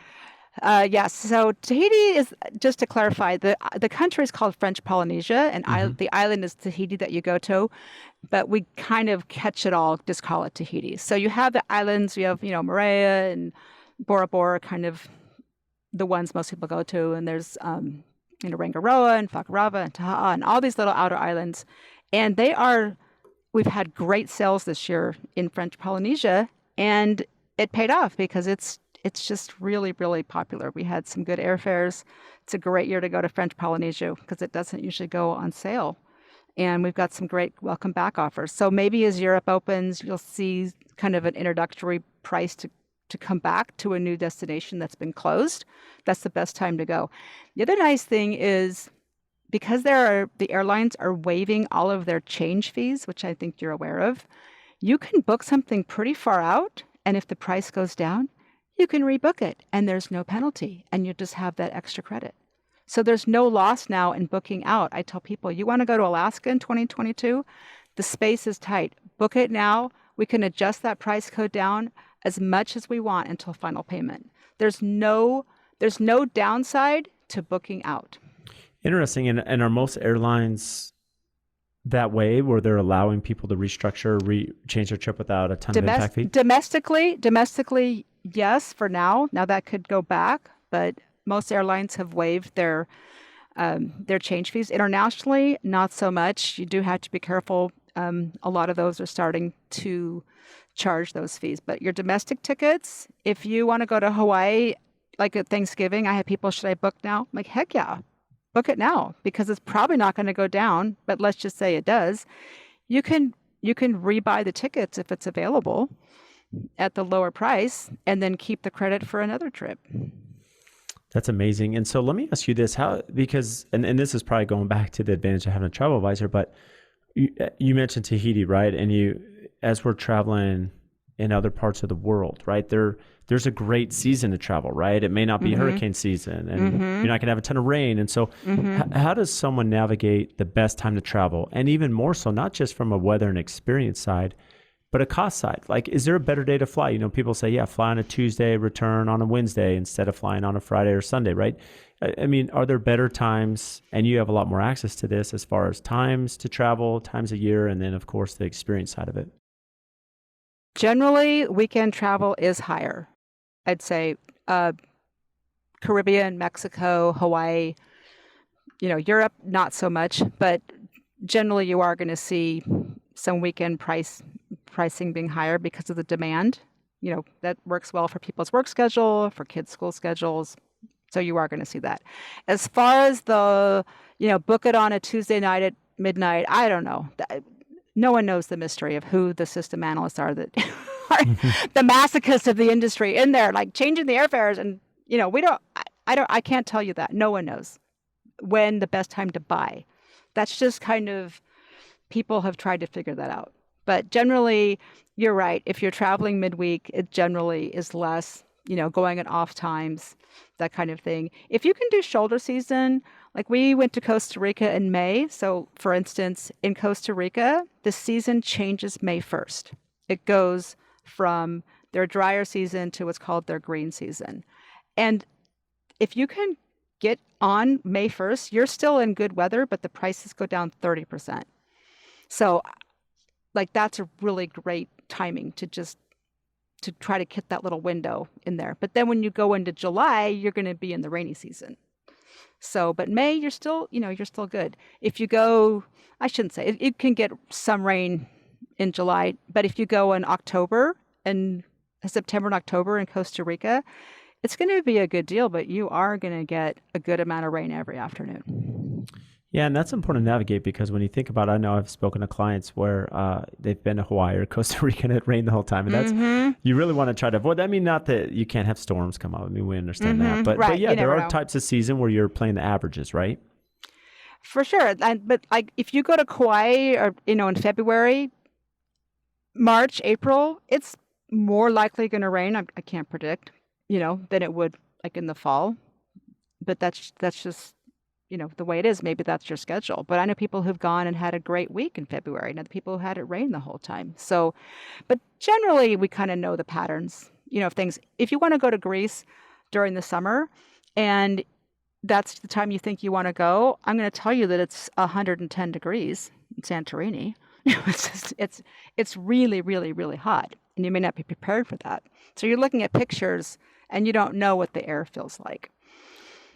Yes. So Tahiti is, just to clarify, the country is called French Polynesia, and the island is Tahiti that you go to. But we kind of catch it all, just call it Tahiti. So you have the islands, you have, Moorea and Bora Bora, kind of the ones most people go to. And there's, Rangiroa and Fakarava and Taha'a and all these little outer islands. And we've had great sales this year in French Polynesia, and it paid off because it's just really, really popular. We had some good airfares. It's a great year to go to French Polynesia because it doesn't usually go on sale. And we've got some great welcome back offers. So maybe as Europe opens, you'll see kind of an introductory price to come back to a new destination that's been closed. That's the best time to go. The other nice thing is, because the airlines are waiving all of their change fees, which I think you're aware of, you can book something pretty far out, and if the price goes down, you can rebook it, and there's no penalty, and you just have that extra credit. So there's no loss now in booking out. I tell people, you want to go to Alaska in 2022? The space is tight. Book it now. We can adjust that price code down as much as we want until final payment. There's no downside to booking out. Interesting. And are most airlines that way, where they're allowing people to restructure, change their trip without a ton of impact fee? Domestically, yes, for now. Now that could go back, but most airlines have waived their change fees. Internationally, not so much. You do have to be careful. A lot of those are starting to charge those fees. But your domestic tickets, if you want to go to Hawaii, like at Thanksgiving, I have people, should I book now? I'm like, heck yeah, book it now, because it's probably not going to go down. But let's just say it does. You can rebuy the tickets if it's available at the lower price, and then keep the credit for another trip. That's amazing. And so let me ask you this, because this is probably going back to the advantage of having a travel advisor, but you mentioned Tahiti, right? And as we're traveling in other parts of the world, right? There's a great season to travel, right? It may not be hurricane season, and you're not going to have a ton of rain. And so how does someone navigate the best time to travel? And even more so, not just from a weather and experience side, but a cost side. Like, is there a better day to fly? People say, yeah, fly on a Tuesday, return on a Wednesday instead of flying on a Friday or Sunday, right? I mean, are there better times? And you have a lot more access to this as far as times to travel, times a year, and then, of course, the experience side of it. Generally, weekend travel is higher. I'd say Caribbean, Mexico, Hawaii, Europe, not so much. But generally, you are going to see some weekend pricing being higher because of the demand. That works well for people's work schedule, for kids' school schedules. So you are going to see that. As far as the, book it on a Tuesday night at midnight, I don't know. No one knows the mystery of who the system analysts are that are the masochists of the industry in there, like changing the airfares. And, I can't tell you that. No one knows when the best time to buy. That's just kind of, people have tried to figure that out. But generally, you're right. If you're traveling midweek, it generally is less, going at off times, that kind of thing. If you can do shoulder season, like we went to Costa Rica in May. So for instance, in Costa Rica, the season changes May 1st. It goes from their drier season to what's called their green season. And if you can get on May 1st, you're still in good weather, but the prices go down 30%. So that's a really great timing to try to get that little window in there. But then when you go into July, you're going to be in the rainy season. So, but May, you're still good. If you go, I shouldn't say, it can get some rain in July, but if you go in September and October in Costa Rica, it's going to be a good deal, but you are going to get a good amount of rain every afternoon. Yeah, and that's important to navigate, because when you think about it, I know I've spoken to clients where they've been to Hawaii or Costa Rica and it rained the whole time. And that's, you really want to try to avoid that. I mean, not that you can't have storms come up. I mean, we understand that. But, right. But yeah, there are types of season where you're playing the averages, right? For sure. But if you go to Kauai or, in February, March, April, it's more likely going to rain. I can't predict, than it would like in the fall. But that's just, the way it is. Maybe that's your schedule. But I know people who've gone and had a great week in February, and other people who had it rain the whole time. So, but generally we kind of know the patterns, of things. If you want to go to Greece, during the summer, and that's the time you think you want to go, I'm going to tell you that it's 110 degrees in Santorini. It's really, really, really hot, and you may not be prepared for that. So you're looking at pictures, and you don't know what the air feels like.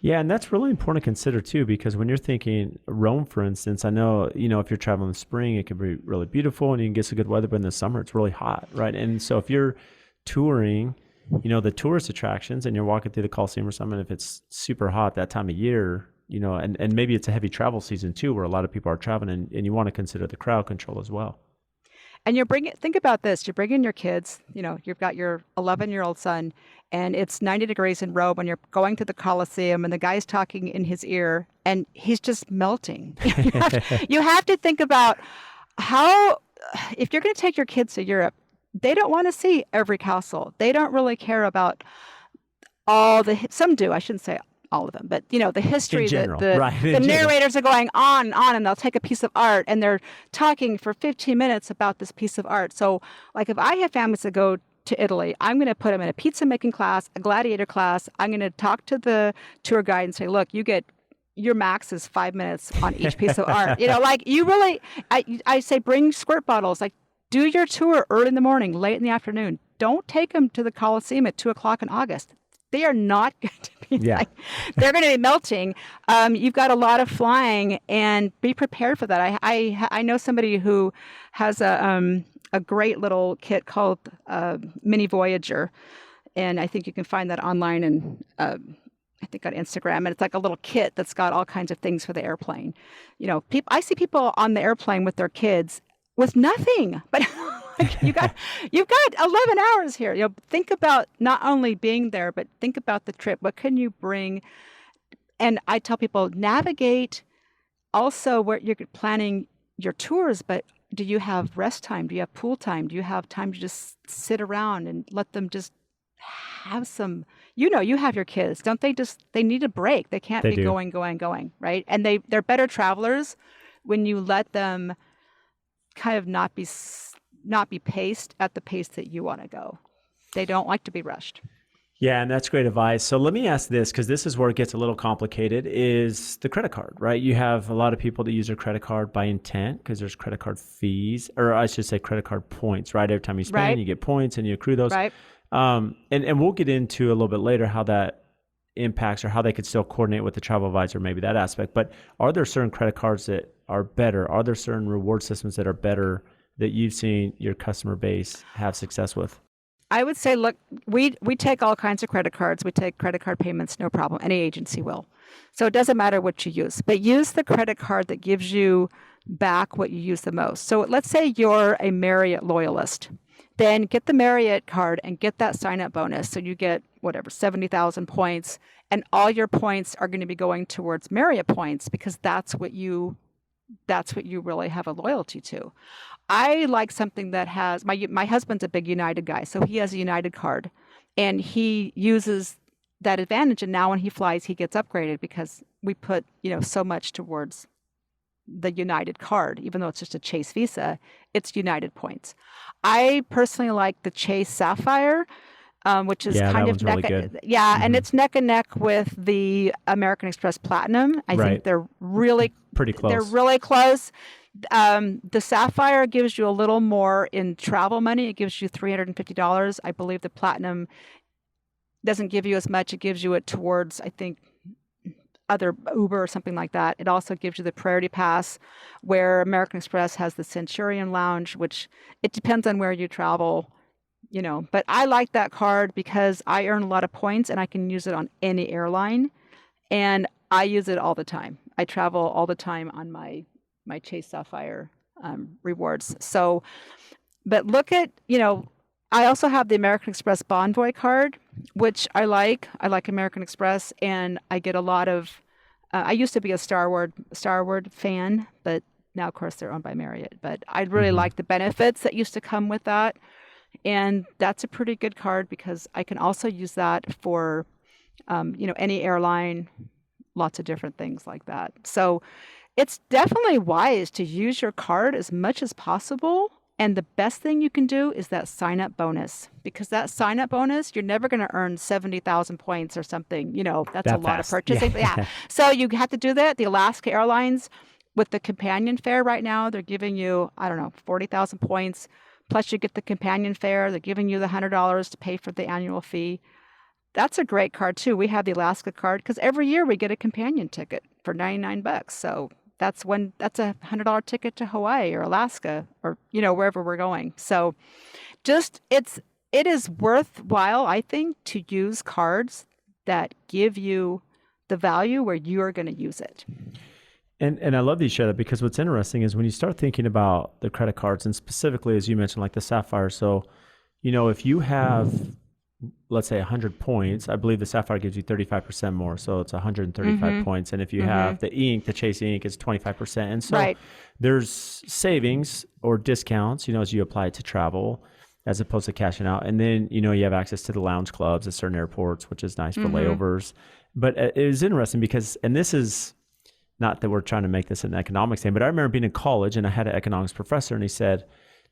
Yeah, and that's really important to consider too, because when you're thinking Rome, for instance, I know, if you're traveling in the spring, it can be really beautiful and you can get some good weather, but in the summer, it's really hot, right? And so if you're touring, the tourist attractions and you're walking through the Colosseum or something, if it's super hot that time of year, and maybe it's a heavy travel season too, where a lot of people are traveling and you want to consider the crowd control as well. And think about this, you're bringing your kids, you've got your 11-year-old son, and it's 90 degrees in Rome, and you're going to the Colosseum, and the guy's talking in his ear, and he's just melting. You have to think about if you're going to take your kids to Europe, they don't want to see every castle. They don't really care about some do, I shouldn't say all of them, but the history, in general, the narrators are going on, and they'll take a piece of art and they're talking for 15 minutes about this piece of art. So like if I have families that go to Italy, I'm going to put them in a pizza making class, a gladiator class. I'm going to talk to the tour guide and say, look, your max is 5 minutes on each piece of art. I say bring squirt bottles, like do your tour early in the morning, late in the afternoon. Don't take them to the Colosseum at 2:00 in August. They are not going to be they're going to be melting. You've got a lot of flying, and be prepared for that. I know somebody who has a great little kit called Mini Voyager, and I think you can find that online and I think on Instagram, and it's like a little kit that's got all kinds of things for the airplane. I see people on the airplane with their kids with nothing, but you've got 11 hours here. Think about not only being there, but think about the trip. What can you bring? And I tell people, navigate also where you're planning your tours, but do you have rest time? Do you have pool time? Do you have time to just sit around and let them just have some, you have your kids. Don't they need a break. They can't be going, right? And they're better travelers when you let them kind of not be paced at the pace that you want to go. They don't like to be rushed. Yeah, and that's great advice. So let me ask this, because this is where it gets a little complicated, is the credit card, right? You have a lot of people that use their credit card by intent because there's credit card fees, or I should say credit card points, right? Every time you spend, you get points and you accrue those. Right. And we'll get into a little bit later how that impacts or how they could still coordinate with the travel advisor, maybe that aspect. But are there certain credit cards that are better? Are there certain reward systems that are better that you've seen your customer base have success with? I would say, look, we take all kinds of credit cards. We take credit card payments, no problem. Any agency will. So it doesn't matter what you use, but use the credit card that gives you back what you use the most. So let's say you're a Marriott loyalist. Then get the Marriott card and get that sign-up bonus. So you get, 70,000 points, and all your points are going to be going towards Marriott points because that's what you really have a loyalty to. I like something that has, my husband's a big United guy, so he has a United card, and he uses that advantage, and now when he flies, he gets upgraded because we put, so much towards the United card. Even though it's just a Chase Visa, it's United points. I personally like the Chase Sapphire, which is kind of really good. And it's neck and neck with the American Express Platinum. I think they're really pretty close. They're really close. The Sapphire gives you a little more in travel money. It gives you $350. I believe the Platinum doesn't give you as much. It gives you it towards, I think, other Uber or something like that. It also gives you the Priority Pass, where American Express has the Centurion Lounge, which it depends on where you travel, But I like that card because I earn a lot of points and I can use it on any airline, and I use it all the time. I travel all the time on my Chase Sapphire rewards. So, but look at, I also have the American Express Bonvoy card, which I like. I like American Express, and I get a lot of, I used to be a Starward fan, but now, of course, they're owned by Marriott. But I really like the benefits that used to come with that. And that's a pretty good card because I can also use that for, any airline, lots of different things like that. So it's definitely wise to use your card as much as possible And the best thing you can do is that sign-up bonus, because that sign-up bonus, you're never going to earn 70,000 points or something. That's That a lot of fast. purchasing. Yeah. So you have to do that. The Alaska Airlines, with the companion fare right now, they're giving you, I don't know, 40,000 points. Plus you get the companion fare. They're giving you the $100 to pay for the annual fee. That's a great card too. We have the Alaska card because every year we get a companion ticket for $99. So that's a $100 ticket to Hawaii or Alaska or wherever we're going. So it is worthwhile, I think, to use cards that give you the value where you are going to use it. And I love that you share that, because what's interesting is when you start thinking about the credit cards, and specifically, as you mentioned, like the Sapphire. So, if you have, let's say 100 points, I believe the Sapphire gives you 35% more. So it's 135 points. And if you have the ink, the Chase ink is 25%. And so there's savings or discounts, as you apply it to travel as opposed to cashing out. And then, you have access to the lounge clubs at certain airports, which is nice for layovers. But it was interesting because, and this is not that we're trying to make this an economics thing, but I remember being in college and I had an economics professor, and he said,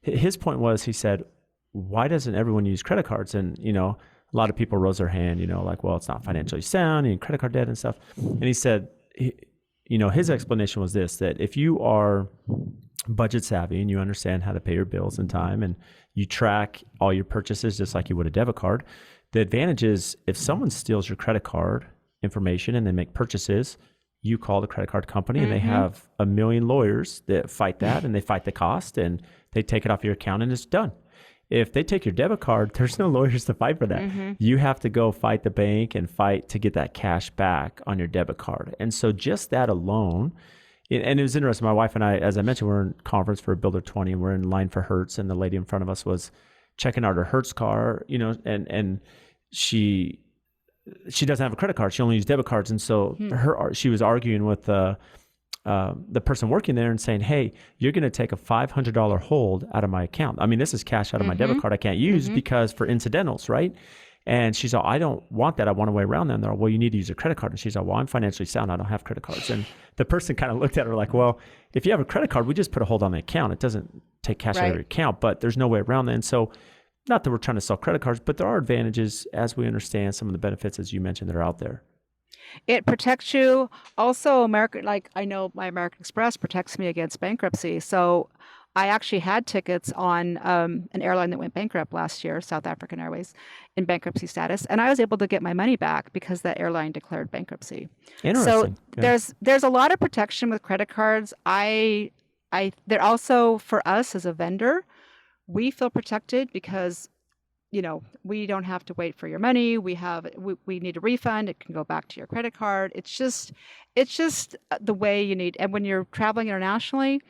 his point was, he said, why doesn't everyone use credit cards? And, a lot of people rose their hand, like, well, it's not financially sound, and credit card debt and stuff. And he said, his explanation was this, that if you are budget savvy and you understand how to pay your bills in time and you track all your purchases just like you would a debit card, the advantage is if someone steals your credit card information and they make purchases, you call the credit card company and they have a million lawyers that fight that, and they fight the cost, and they take it off your account and it's done. If they take your debit card, there's no lawyers to fight for that. You have to go fight the bank and fight to get that cash back on your debit card. And so just that alone, and it was interesting. My wife and I, as I mentioned, we're in conference for Builder 20, and we're in line for Hertz, and the lady in front of us was checking out her Hertz car, and she doesn't have a credit card. She only uses debit cards. And so she was arguing with the person working there and saying, hey, you're going to take a $500 hold out of my account. I mean, this is cash out of my debit card I can't use because for incidentals, right? And she's like, I don't want that. I want a way around that. And they're like, well, you need to use a credit card. And she's like, well, I'm financially sound. I don't have credit cards. And the person kind of looked at her like, well, if you have a credit card, we just put a hold on the account. It doesn't take cash out of your account, but there's no way around that. And so not that we're trying to sell credit cards, but there are advantages as we understand some of the benefits, as you mentioned, that are out there. It protects you. Also, I know my American Express protects me against bankruptcy. So I actually had tickets on an airline that went bankrupt last year, South African Airways, in bankruptcy status. And I was able to get my money back because that airline declared bankruptcy. Interesting. So there's a lot of protection with credit cards. They're also, for us as a vendor, we feel protected because, we don't have to wait for your money. We need a refund. It can go back to your credit card. It's just the way you need. And when you're traveling internationally,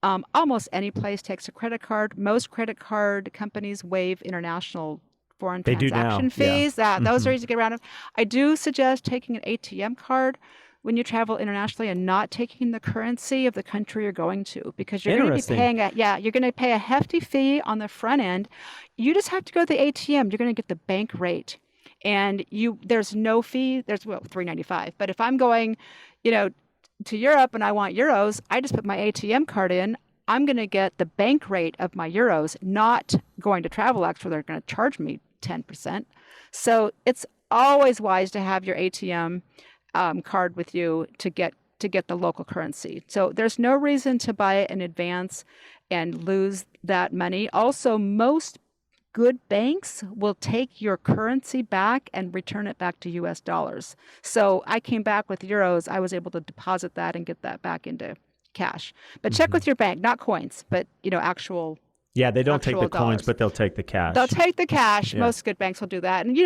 almost any place takes a credit card. Most credit card companies waive international foreign transaction fees. Those are easy to get around. I do suggest taking an ATM card when you travel internationally and not taking the currency of the country you're going to, because you're going to be paying you're going to pay a hefty fee on the front end. You just have to go to the ATM. You're going to get the bank rate, and there's no fee. There's $3.95. But if I'm going, to Europe and I want euros, I just put my ATM card in. I'm going to get the bank rate of my euros, not going to TravelX where they're going to charge me 10%. So it's always wise to have your ATM card with you to get the local currency. So there's no reason to buy it in advance and lose that money. Also, most good banks will take your currency back and return it back to US dollars. So I came back with euros. I was able to deposit that and get that back into cash. But check with your bank, not coins, but actual. Yeah, they don't take the coins, but they'll take the cash. They'll take the cash. Yeah. Most good banks will do that. And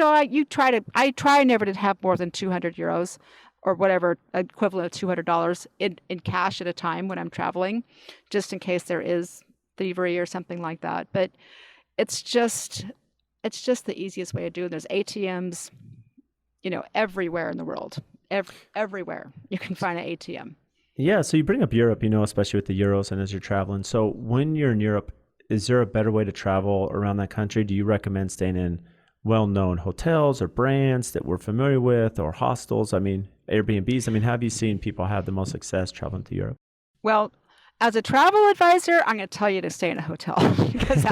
I try never to have more than 200 euros or whatever equivalent of $200 in cash at a time when I'm traveling, just in case there is thievery or something like that. But it's just the easiest way to do it. There's ATMs, everywhere in the world. Everywhere you can find an ATM. Yeah, so you bring up Europe, especially with the euros and as you're traveling. So when you're in Europe, is there a better way to travel around that country? Do you recommend staying in well-known hotels or brands that we're familiar with, or hostels? I mean, Airbnbs. I mean, have you seen people have the most success traveling to Europe? Well, As a travel advisor, I'm going to tell you to stay in a hotel because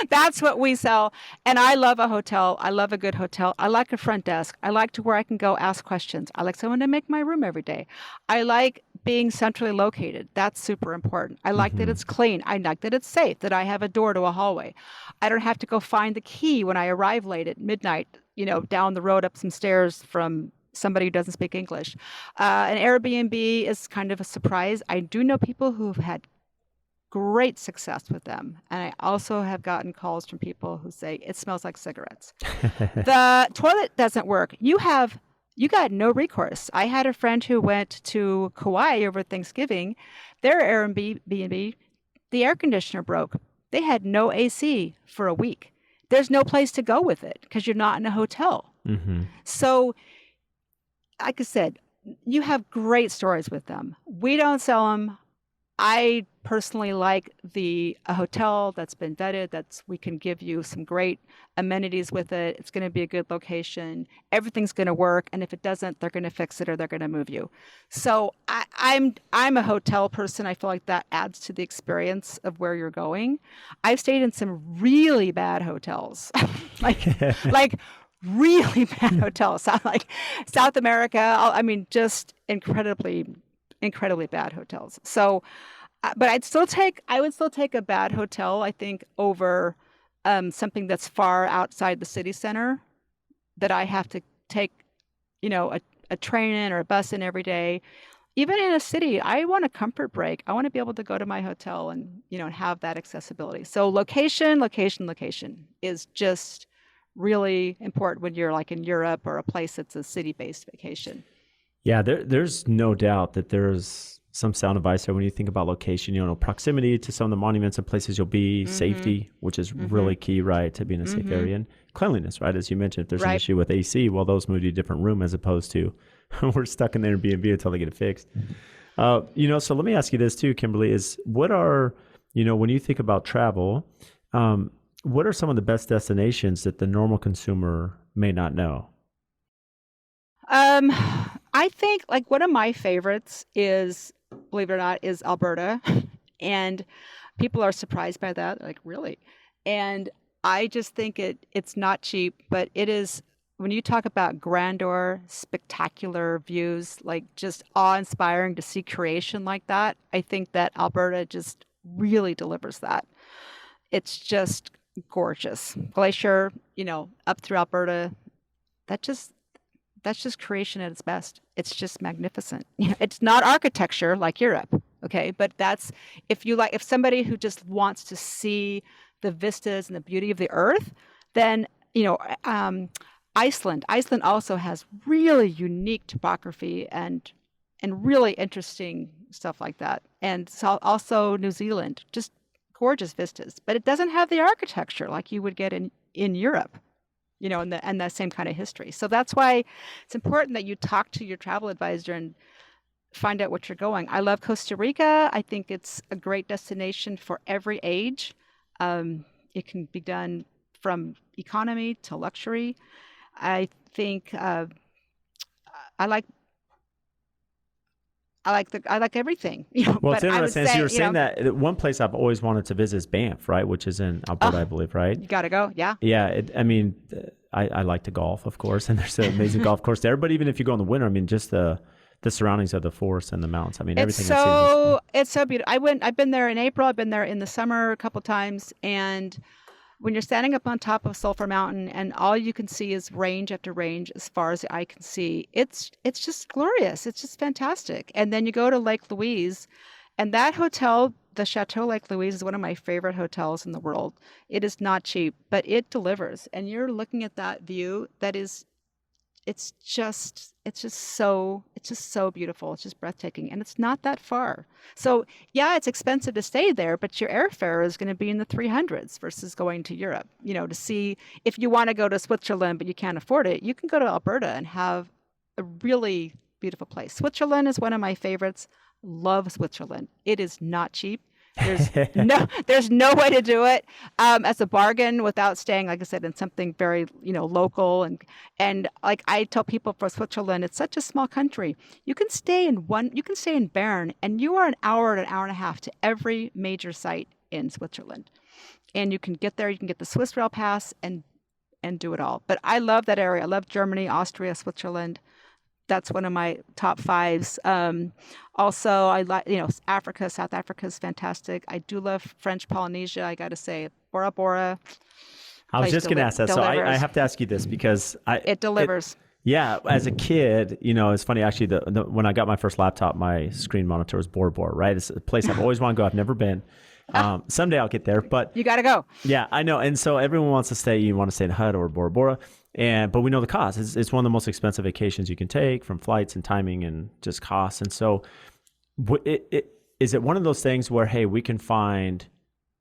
that's what we sell. And I love a hotel. I love a good hotel. I like a front desk. I like to where I can go ask questions. I like someone to make my room every day. I like being centrally located. That's super important. I like that it's clean. I like that it's safe, that I have a door to a hallway. I don't have to go find the key when I arrive late at midnight, down the road up some stairs from somebody who doesn't speak English. An Airbnb is kind of a surprise. I do know people who've had great success with them. And I also have gotten calls from people who say it smells like cigarettes. The toilet doesn't work. You got no recourse. I had a friend who went to Kauai over Thanksgiving. Their Airbnb, the air conditioner broke. They had no AC for a week. There's no place to go with it because you're not in a hotel. So, like I said, you have great stories with them. We don't sell them. I personally like a hotel that's been vetted, we can give you some great amenities with it. It's going to be a good location. Everything's going to work. And if it doesn't, they're going to fix it or they're going to move you. So I'm a hotel person. I feel like that adds to the experience of where you're going. I've stayed in some really bad hotels, like really bad hotels, like South America. Just incredibly bad hotels. So, but I would still take a bad hotel, I think, over something that's far outside the city center that I have to take, a train in or a bus in every day. Even in a city, I want a comfort break. I want to be able to go to my hotel and, have that accessibility. So location is just really important when you're like in Europe or a place that's a city-based vacation. Yeah, there's no doubt that there's some sound advice there when you think about location, proximity to some of the monuments and places you'll be, safety, which is really key, right, to be in a safe area, and cleanliness, right, as you mentioned. If there's an issue with AC, well, those move to a different room as opposed to we're stuck in the Airbnb until they get it fixed. So let me ask you this too, Kimberly, is what are, when you think about travel, what are some of the best destinations that the normal consumer may not know? I think like one of my favorites is, believe it or not, is Alberta. And people are surprised by that. Like, really? And I just think it's not cheap, but it is, when you talk about grandeur, spectacular views, like just awe-inspiring to see creation like that, I think that Alberta just really delivers that. It's just gorgeous. Glacier, up through Alberta, that's just creation at its best. It's just magnificent. It's not architecture like Europe, okay? But that's, if somebody who just wants to see the vistas and the beauty of the earth, then, Iceland also has really unique topography and really interesting stuff like that. And so also New Zealand, just gorgeous vistas. But it doesn't have the architecture like you would get in Europe. And that same kind of history. So that's why it's important that you talk to your travel advisor and find out what you're going. I love Costa Rica. I think it's a great destination for every age. It can be done from economy to luxury. I think I like everything. Well, it's interesting. As you were saying that, one place I've always wanted to visit is Banff, right? Which is in Alberta, I believe, right? You got to go, yeah. Yeah, I like to golf, of course, and there's an amazing golf course there. But even if you go in the winter, just the surroundings of the forest and the mountains. Everything. It's so beautiful. I've been there in April. I've been there in the summer a couple times, and when you're standing up on top of Sulphur Mountain and all you can see is range after range as far as the eye can see, it's just glorious. It's just fantastic. And then you go to Lake Louise, and that hotel, the Chateau Lake Louise, is one of my favorite hotels in the world. It is not cheap, but it delivers. And you're looking at that view that is, it's just so beautiful. It's just breathtaking, and it's not that far. So yeah, it's expensive to stay there, but your airfare is going to be in the 300s versus going to Europe. To see, if you want to go to Switzerland but you can't afford it, you can go to Alberta and have a really beautiful place. Switzerland is one of my favorites. Love Switzerland. It is not cheap, There's no way to do it as a bargain without staying, like I said, in something very, local. And like I tell people for Switzerland, it's such a small country. You can stay in Bern, and you are an hour and a half to every major site in Switzerland. And you can get there, you can get the Swiss Rail Pass and do it all. But I love that area. I love Germany, Austria, Switzerland. That's one of my top fives. Also, I like, Africa. South Africa is fantastic. I do love French Polynesia. I got to say, Bora Bora. I was just going to ask that. Delivers. So I have to ask you this because it delivers. Yeah, as a kid, it's funny actually. When I got my first laptop, my screen monitor was Bora Bora. Right, it's a place I've always wanted to go. I've never been. Someday I'll get there, but you got to go. Yeah, I know. And so everyone wants to stay. You want to stay in Hut or Bora Bora, but we know the cost. It's one of the most expensive vacations you can take, from flights and timing and just costs. And so, is it one of those things where, hey, we can find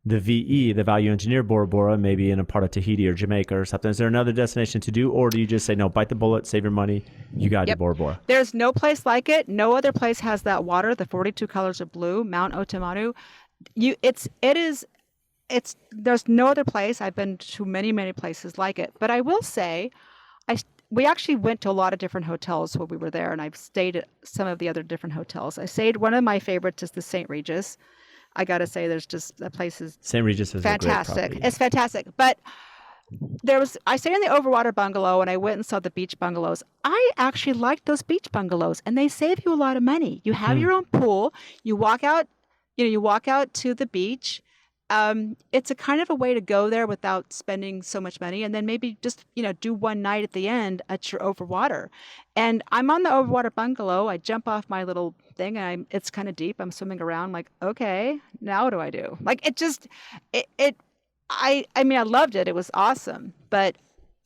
the VE, the value engineer Bora Bora, maybe in a part of Tahiti or Jamaica or something? Is there another destination to do, or do you just say no, bite the bullet, save your money, you got to do Bora Bora? There's no place like it. No other place has that water, the 42 colors of blue, Mount Otamanu. There's no other place. I've been to many, many places like it. But I will say, we actually went to a lot of different hotels while we were there, and I've stayed at some of the other different hotels. One of my favorites is the St. Regis. I got to say, that place is St. Regis is fantastic. A great property. It's fantastic. But I stayed in the Overwater bungalow, and I went and saw the beach bungalows. I actually liked those beach bungalows, and they save you a lot of money. You have your own pool. You walk out to the beach. It's a kind of a way to go there without spending so much money, and then maybe just, do one night at the end at your Overwater. And I'm on the Overwater bungalow. I jump off my little thing, and it's kind of deep. I'm swimming around like, okay, now what do I do? Like I loved it. It was awesome. And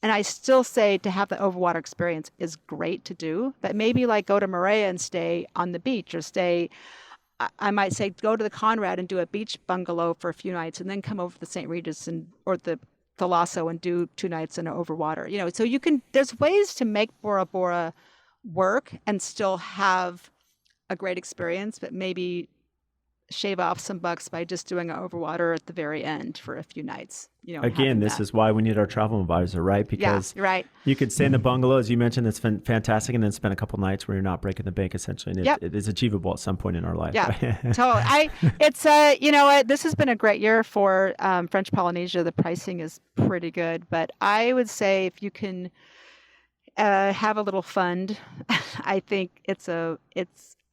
I still say to have the Overwater experience is great to do, but maybe like go to Moorea and stay on the beach, or I might say go to the Conrad and do a beach bungalow for a few nights, and then come over to the St. Regis or the Thalasso and do 2 nights in an Overwater. So there's ways to make Bora Bora work and still have a great experience, but maybe shave off some bucks by just doing an Overwater at the very end for a few nights. Again, this is why we need our travel advisor, right? Because you're right. You could stay in the bungalow, as you mentioned, that's fantastic, and then spend a couple nights where you're not breaking the bank, essentially. And it is achievable at some point in our life. Yeah, right? totally. This has been a great year for French Polynesia. The pricing is pretty good, but I would say if you can have a little fund, I think it's a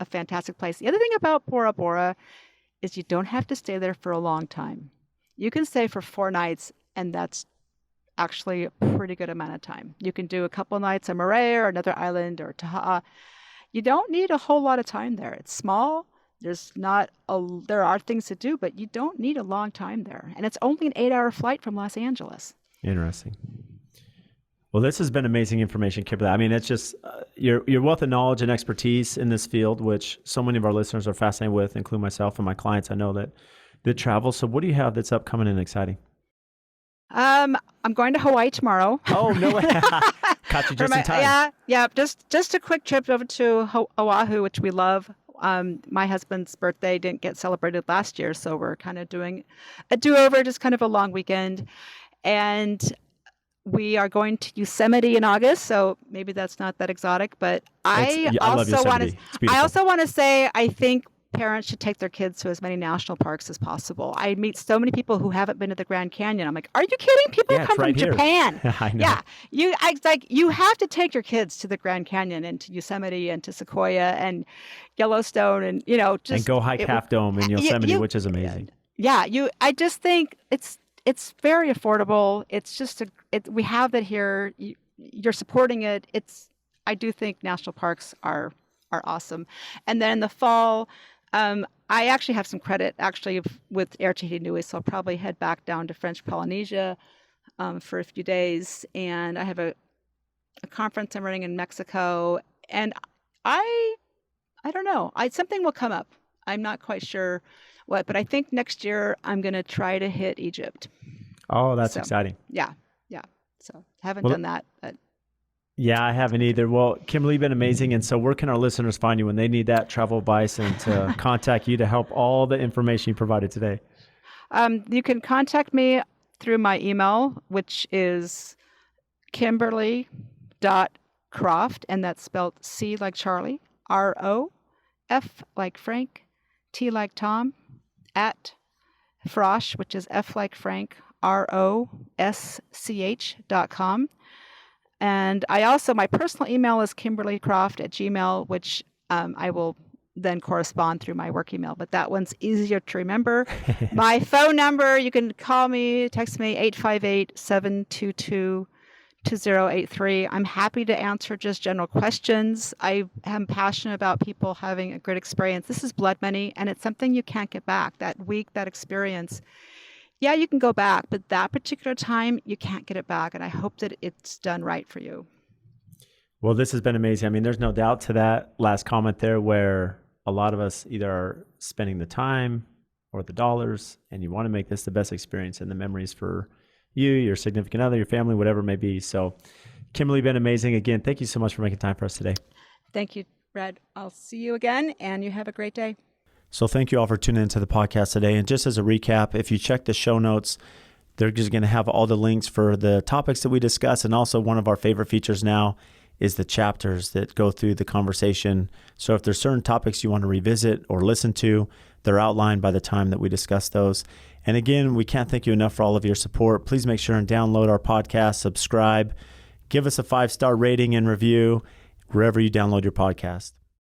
fantastic place. The other thing about Bora Bora is you don't have to stay there for a long time. You can stay for 4 nights, and that's actually a pretty good amount of time. You can do a couple nights on Moorea or another island or Taha'a. You don't need a whole lot of time there. It's small. There are things to do, but you don't need a long time there. And it's only an 8-hour flight from Los Angeles. Interesting. Well, this has been amazing information, Kimberly. I mean, it's just your wealth of knowledge and expertise in this field, which so many of our listeners are fascinated with, including myself and my clients. I know that travel. So what do you have that's upcoming and exciting? I'm going to Hawaii tomorrow. Oh, no way. Caught you just in time. Yeah. Just a quick trip over to Oahu, which we love. My husband's birthday didn't get celebrated last year, so we're kind of doing a do-over, just kind of a long weekend. And we are going to Yosemite in August, so maybe that's not that exotic. But I also want to say I think parents should take their kids to as many national parks as possible. I meet so many people who haven't been to the Grand Canyon. I'm like, are you kidding? People come from Japan. I know. Yeah, you have to take your kids to the Grand Canyon and to Yosemite and to Sequoia and Yellowstone and just and go hike Half Dome in Yosemite, which is amazing. Yeah, I just think it's very affordable. It's just we have that here. You're supporting it. I do think national parks are awesome. And then in the fall, I actually have some credit with Air Tahiti Nui, so I'll probably head back down to French Polynesia for a few days. And I have a conference I'm running in Mexico, and I don't know. Something will come up. I'm not quite sure what, but I think next year I'm going to try to hit Egypt. Oh, that's exciting. Yeah. So haven't done that. But Yeah, I haven't either. Well, Kimberly, you've been amazing. And so where can our listeners find you when they need that travel advice and to contact you to help all the information you provided today? You can contact me through my email, which is Kimberly.Croft, and that's spelled C like Charlie, R-O-F like Frank, T like Tom, at Frosh, which is F like Frank, ROSCH.com. And I also, my personal email is KimberlyCroft@gmail, which I will then correspond through my work email, but that one's easier to remember. My phone number, you can call me, text me, 858-722-2083. I'm happy to answer just general questions. I am passionate about people having a great experience. This is blood money, and it's something you can't get back. That week, that experience, yeah, you can go back, but that particular time, you can't get it back, and I hope that it's done right for you. Well, this has been amazing. I mean, there's no doubt to that last comment there where a lot of us either are spending the time or the dollars, and you want to make this the best experience and the memories for you, your significant other, your family, whatever it may be. So, Kimberly, been amazing. Again, thank you so much for making time for us today. Thank you, Brad. I'll see you again, and you have a great day. So thank you all for tuning into the podcast today. And just as a recap, if you check the show notes, they're just going to have all the links for the topics that we discuss. And also one of our favorite features now is the chapters that go through the conversation. So if there's certain topics you want to revisit or listen to, they're outlined by the time that we discuss those. And again, we can't thank you enough for all of your support. Please make sure and download our podcast, subscribe, give us a 5-star rating and review wherever you download your podcast.